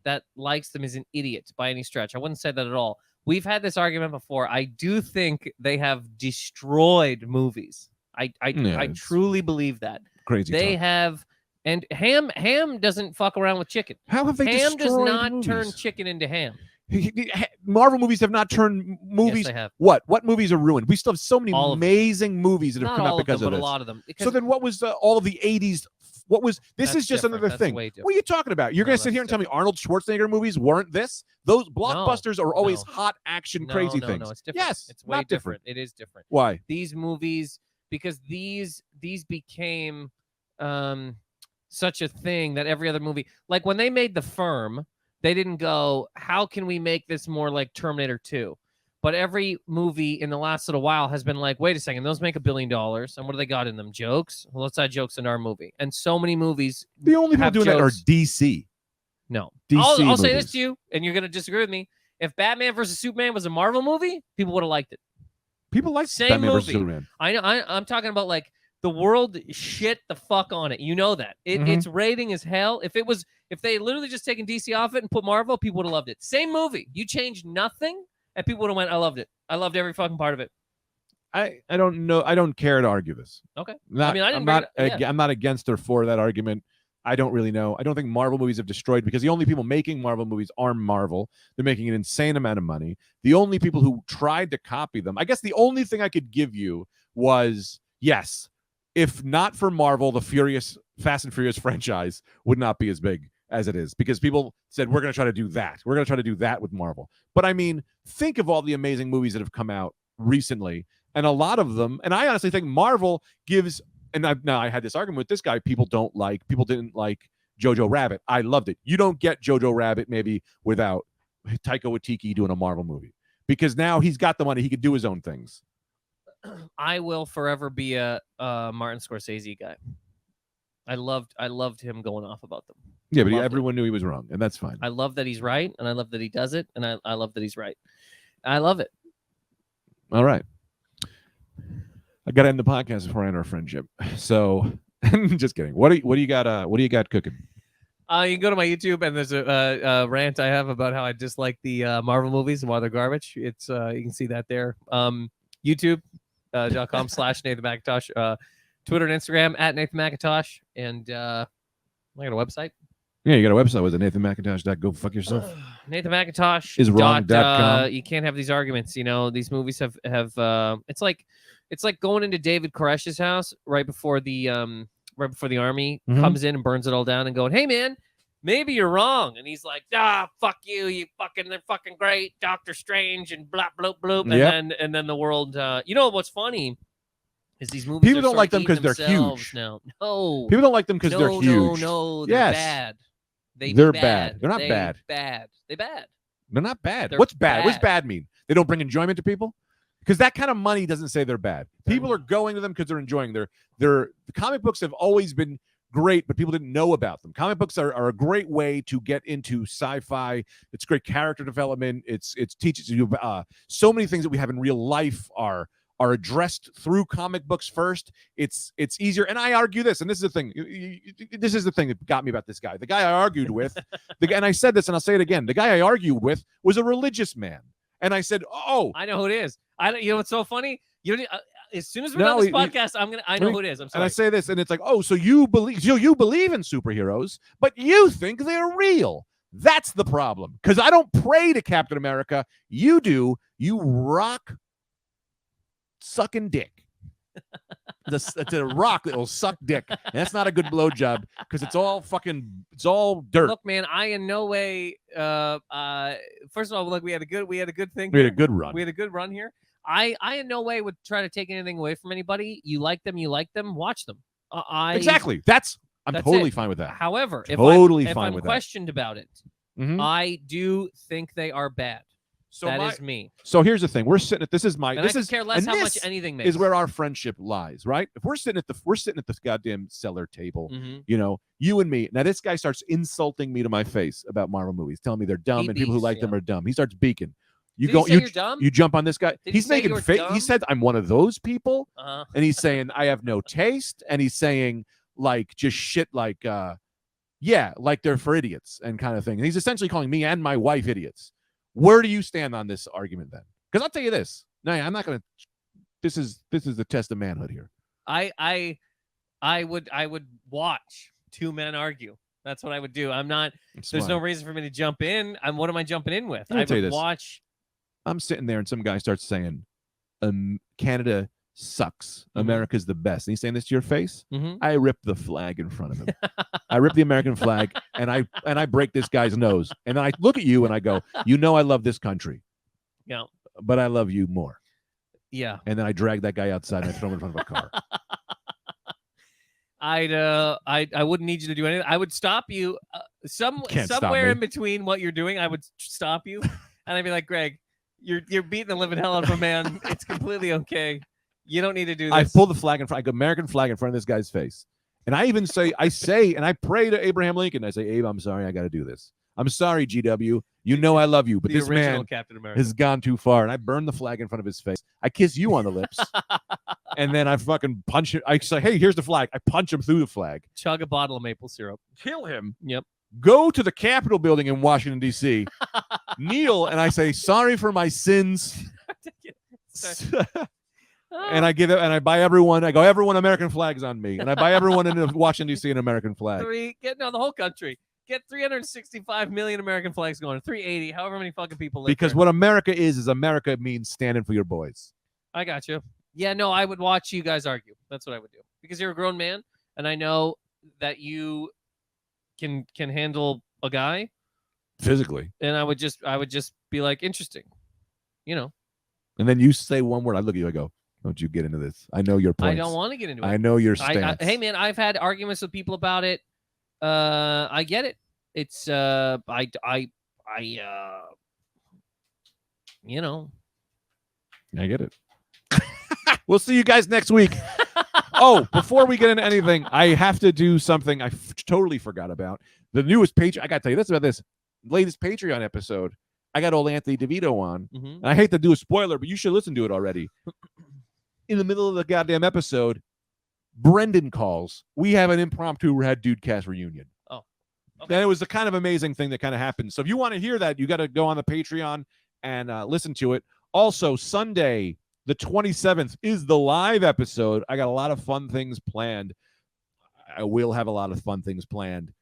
that likes them is an idiot by any stretch. I wouldn't say that at all. we've had this argument before. I do think they have destroyed movies. I
it's
truly believe that.
Crazy.
They
talk.
have, and ham doesn't fuck around with chicken.
How have they
Ham does
destroyed
not
movies?
turn chicken into ham.
Marvel movies have not turned movies.
Yes, they have.
What movies are ruined? We still have so many
All of them.
amazing movies that have
Not
come out
all of
because
them,
of
but
this.
a lot of them.
So then, what was all of the '80s? What was this?
That's
Is just
different.
another
That's
thing.
way
What are
different.
you talking about? You're
No,
going to sit
that's
here and tell me Arnold Schwarzenegger movies weren't this? Those blockbusters are always
no.
hot action crazy
no,
things.
No, it's different.
Yes,
it's way
not different.
It is different.
Why?
These movies, because these became such a thing that every other movie, like when they made The Firm, they didn't go, how can we make this more like Terminator 2? But every movie in the last little while has been like, wait a second, those make $1 billion. And what do they got in them? Jokes? Well, let's add jokes in our movie. And so many movies.
The only people
have
doing that are
jokes.
DC.
No.
DC
I'll say
movies.
this to you, and you're going to disagree with me. If Batman versus Superman was a Marvel movie, people would have liked it.
People like
Same
Batman versus
movie.
Superman.
I know. I'm talking about like the world shit the fuck on it. You know that its rating is hell. If they literally just taken DC off it and put Marvel, people would have loved it. Same movie. You changed nothing, and people would have went, I loved it. I loved every fucking part of it.
I don't know. I don't care to argue this.
Okay.
Not,
I
I'm
didn't.
not. I'm not against or for that argument. I don't really know. I don't think Marvel movies have destroyed because the only people making Marvel movies are Marvel. They're making an insane amount of money. The only people who tried to copy them, I guess the only thing I could give you was, yes, if not for Marvel, the Fast and Furious franchise would not be as big as it is because people said, we're going to try to do that. We're going to try to do that with Marvel. But I mean, think of all the amazing movies that have come out recently. And a lot of them, and I honestly think Marvel gives, and I had this argument with this guy, people didn't like Jojo Rabbit. I loved it. You don't get Jojo Rabbit maybe without Taika Waititi doing a Marvel movie because now he's got the money. He could do his own things.
I will forever be a Martin Scorsese guy. I loved him going off about them.
Yeah, but everyone knew he was wrong, and that's fine.
I love that he's right, and I love that he does it, and I love that he's right. I love it.
All right. I got to end the podcast before I end our friendship. So, just kidding. What do you got? What do you got cooking?
You can go to my YouTube, and there's a rant I have about how I dislike the Marvel movies and why they're garbage. It's you can see that there. YouTube.com/Nathan Macintosh. Twitter and Instagram @Nathan Macintosh, and I got a website.
Yeah, you got a website. Was it NathanMacintosh? Go fuck yourself.
Nathan Macintosh
is wrong.com.
You can't have these arguments. You know, these movies have it's like going into David Koresh's house right before the army comes in and burns it all down and going, hey man, maybe you're wrong. And he's like, fuck you, they're fucking great, Doctor Strange and blah blah blah. And then the world you know what's funny is these movies
people don't like them because they're huge.
Now. No.
People don't like them because they're huge.
No, they're bad.
They're bad. They're not bad.
They're bad.
They're not bad.
They're
What's bad?
bad.
What's bad mean? They don't bring enjoyment to people? Because that kind of money doesn't say they're bad. People are going to them because they're enjoying. The comic books have always been great, but people didn't know about them. Comic books are a great way to get into sci-fi. It's great character development. It teaches you so many things that we have in real life are addressed through comic books first. It's easier. And I argue this, and this is the thing. This is the thing that got me about this guy. The guy I argued with, and I said this, and I'll say it again. The guy I argued with was a religious man. And I said, "Oh,
I know who it is. You know what's so funny? As soon as we're done this podcast, I know who it is. I'm sorry."
And I say this, and it's like, "Oh, so you believe in superheroes, but you think they're real." That's the problem. Because I don't pray to Captain America. You do. You rock sucking dick. It's a rock that will suck dick. And that's not a good blowjob because it's all dirt.
Look, man, I in no way. First of all, look, we had a good thing.
We had a good run.
We had a good run here. I in no way would try to take anything away from anybody. You like them, watch them.
Exactly. I'm totally fine with that.
However, if I'm questioned about it, I do think they are bad. So that is me.
So here's the thing: we're sitting at this is
care less how much anything makes.
Is where our friendship lies, right? If we're sitting at the goddamn cellar table, you know, you and me. Now this guy starts insulting me to my face about Marvel movies, telling me they're dumb and people who like them are dumb. He starts beaking. You jump on this guy. He's making fake. He said I'm one of those people, and he's saying I have no taste, and he's saying like just shit like like they're for idiots and kind of thing. And he's essentially calling me and my wife idiots. Where do you stand on this argument then? Because I'll tell you this. No, I'm not going to. This is the test of manhood here.
I would watch two men argue. That's what I would do. I'm not. There's no reason for me to jump in. What am I jumping in with? I would watch.
I'm sitting there and some guy starts saying, Canada sucks. America's the best. And he's saying this to your face. I rip the flag in front of him. I rip the American flag and I break this guy's nose. And then I look at you and I go, you know, I love this country.
Yeah.
But I love you more.
Yeah.
And then I drag that guy outside and I throw him in front of a car.
I wouldn't need you to do anything. I would stop you somewhere in between what you're doing. I would stop you and I'd be like, Greg, you're beating the living hell out of a man. It's completely okay. You don't need to do this.
I pull the flag in front, American flag in front of this guy's face. And I even say, and I pray to Abraham Lincoln. I say, Abe, I'm sorry, I got to do this. I'm sorry, GW. You know I love you, but this man
Captain America
has gone too far. And I burn the flag in front of his face. I kiss you on the lips. And then I fucking punch it. I say, hey, here's the flag. I punch him through the flag.
Chug a bottle of maple syrup.
Kill him.
Yep.
Go to the Capitol building in Washington, D.C. Kneel, and I say, sorry for my sins. And I give it, and I buy everyone. I go, everyone, American flags on me, and I buy everyone in Washington D.C. an American flag.
The whole country. Get 365 million American flags going. 380, however many fucking people live
because
there.
What America is America means standing for your boys.
I got you. Yeah, no, I would watch you guys argue. That's what I would do because you're a grown man, and I know that you can handle a guy
physically,
and I would just be like, interesting, you know.
And then you say one word. I look at you. I go, don't you get into this? I know your points.
I don't want to get into it.
I know your stance.
Hey, man, I've had arguments with people about it. I get it. It's you know.
I get it. We'll see you guys next week. Oh, before we get into anything, I have to do something I totally forgot about. The newest Patreon. I got to tell you this about this latest Patreon episode. I got old Anthony DeVito on. And I hate to do a spoiler, but you should listen to it already. In the middle of the goddamn episode, Brendan calls. We have an impromptu Rad Dude Cast reunion.
Oh, okay.
And it was the kind of amazing thing that kind of happened. So if you want to hear that, you got to go on the Patreon and listen to it. Also, Sunday, the 27th, is the live episode. I got a lot of fun things planned. I will have a lot of fun things planned.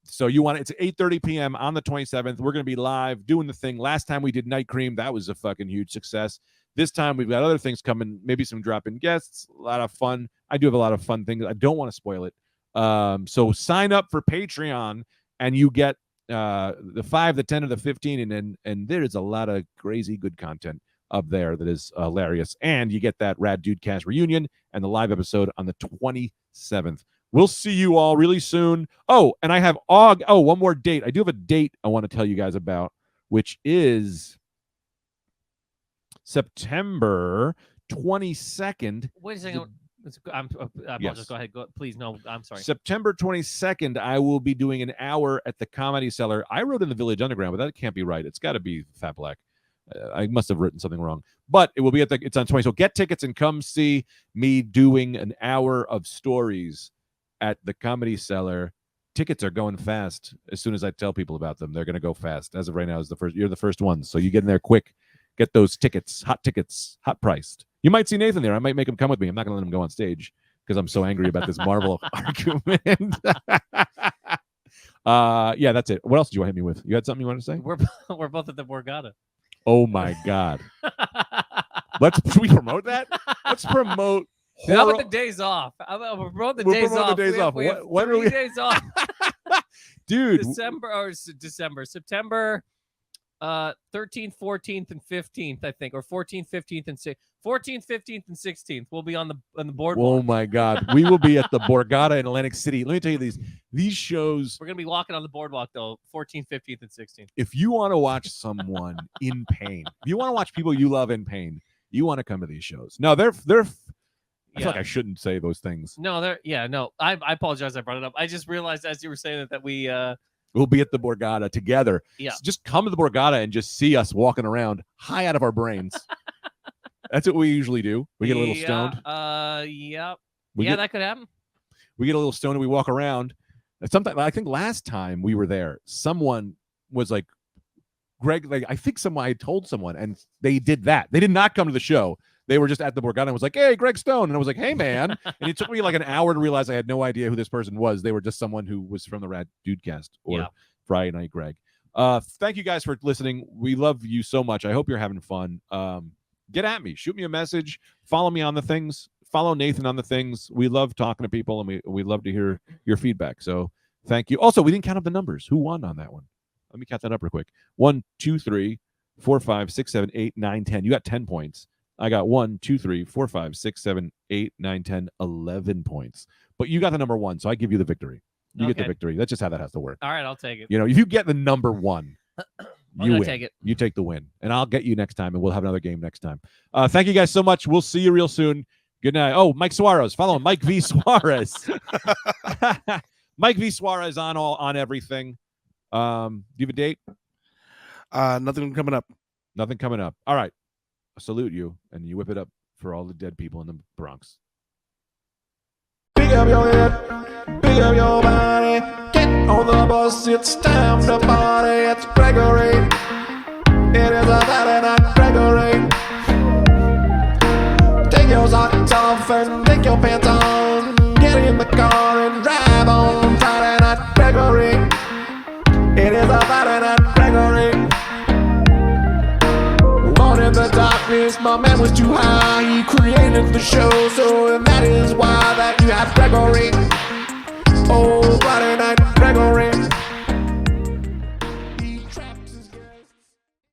So it's 8:30 p.m. on the 27th. We're going to be live doing the thing. Last time we did Night Cream. That was a fucking huge success. This time we've got other things coming, maybe some drop-in guests, a lot of fun. I do have a lot of fun things. I don't want to spoil it. So sign up for Patreon and you get the 5, the 10, or the 15, and there's a lot of crazy good content up there that is hilarious. And you get that Rad Dude Cast reunion and the live episode on the 27th. We'll see you all really soon. Oh, and I have one more date. I do have a date I want to tell you guys about, which is September 22nd.
Wait a second. I apologize.
Yes.
Go ahead. Please. No, I'm sorry.
September 22nd, I will be doing an hour at the Comedy Cellar. I wrote in the Village Underground, but that can't be right. It's got to be Fat Black. I must have written something wrong. But it will be it's on 20. So get tickets and come see me doing an hour of stories at the Comedy Cellar. Tickets are going fast. As soon as I tell people about them, they're going to go fast. As of right now, you're the first ones. So you get in there quick. Get those tickets, hot priced. You might see Nathan there. I might make him come with me. I'm not going to let him go on stage because I'm so angry about this Marvel argument. Yeah, that's it. What else did you want to hit me with? You had something you wanted to say?
We're both at the Borgata.
Oh my God. Should we promote that? Let's promote.
How about the days off? We'll promote the days off.
When are we?
Days off.
Dude.
September 13th, 14th, and 15th, I think, or 14th, 15th, and 14th, 15th, and 16th. We'll be on the boardwalk.
Oh my God, we will be at the Borgata in Atlantic City. Let me tell you these shows.
We're gonna be walking on the boardwalk though, 14th, 15th, and 16th.
If you want to watch someone in pain, if you want to watch people you love in pain, you want to come to these shows. No, they're. I feel like I shouldn't say those things.
No, I apologize. I brought it up. I just realized as you were saying that we.
We'll be at the Borgata together. Yeah. So just come to the Borgata and just see us walking around high out of our brains. That's what we usually do. We get a little stoned.
Yeah. That could happen.
We get a little stoned and we walk around. Sometimes, I think last time we were there, someone was like Greg, like I think I had told someone, and they did that. They did not come to the show. They were just at the Borgata and was like, "Hey, Greg Stone," and I was like, "Hey, man!" And it took me like an hour to realize I had no idea who this person was. They were just someone who was from the Rad Dudecast or Friday Night Greg. Thank you guys for listening. We love you so much. I hope you're having fun. Get at me. Shoot me a message. Follow me on the things. Follow Nathan on the things. We love talking to people, and we love to hear your feedback. So thank you. Also, we didn't count up the numbers. Who won on that one? Let me count that up real quick. 1, 2, 3, 4, 5, 6, 7, 8, 9, 10. You got 10 points. I got 1, 2, 3, 4, 5, 6, 7, 8, 9, 10, 11 points. But you got the number 1, so I give you the victory. You get the victory. That's just how that has to work.
All right, I'll take it.
You know, if you get the number 1, you win.
Take it.
You take the win, and I'll get you next time, and we'll have another game next time. Thank you guys so much. We'll see you real soon. Good night. Oh, Mike Suarez. Follow him, Mike V. Suarez. Mike V. Suarez on everything. Do you have a date?
Nothing coming up.
Nothing coming up. All right. I salute you, and you whip it up for all the dead people in the Bronx.
Pick up your head, pick up your body, get on the bus, it's time to party. It's Gregory, it is a Saturday night Gregory. Take your socks off and take your pants on, get in the car and drive on Friday night Gregory. It is a Saturday night Gregory. In the darkness, my man was too high. He created the show, so that is why that you have Gregory.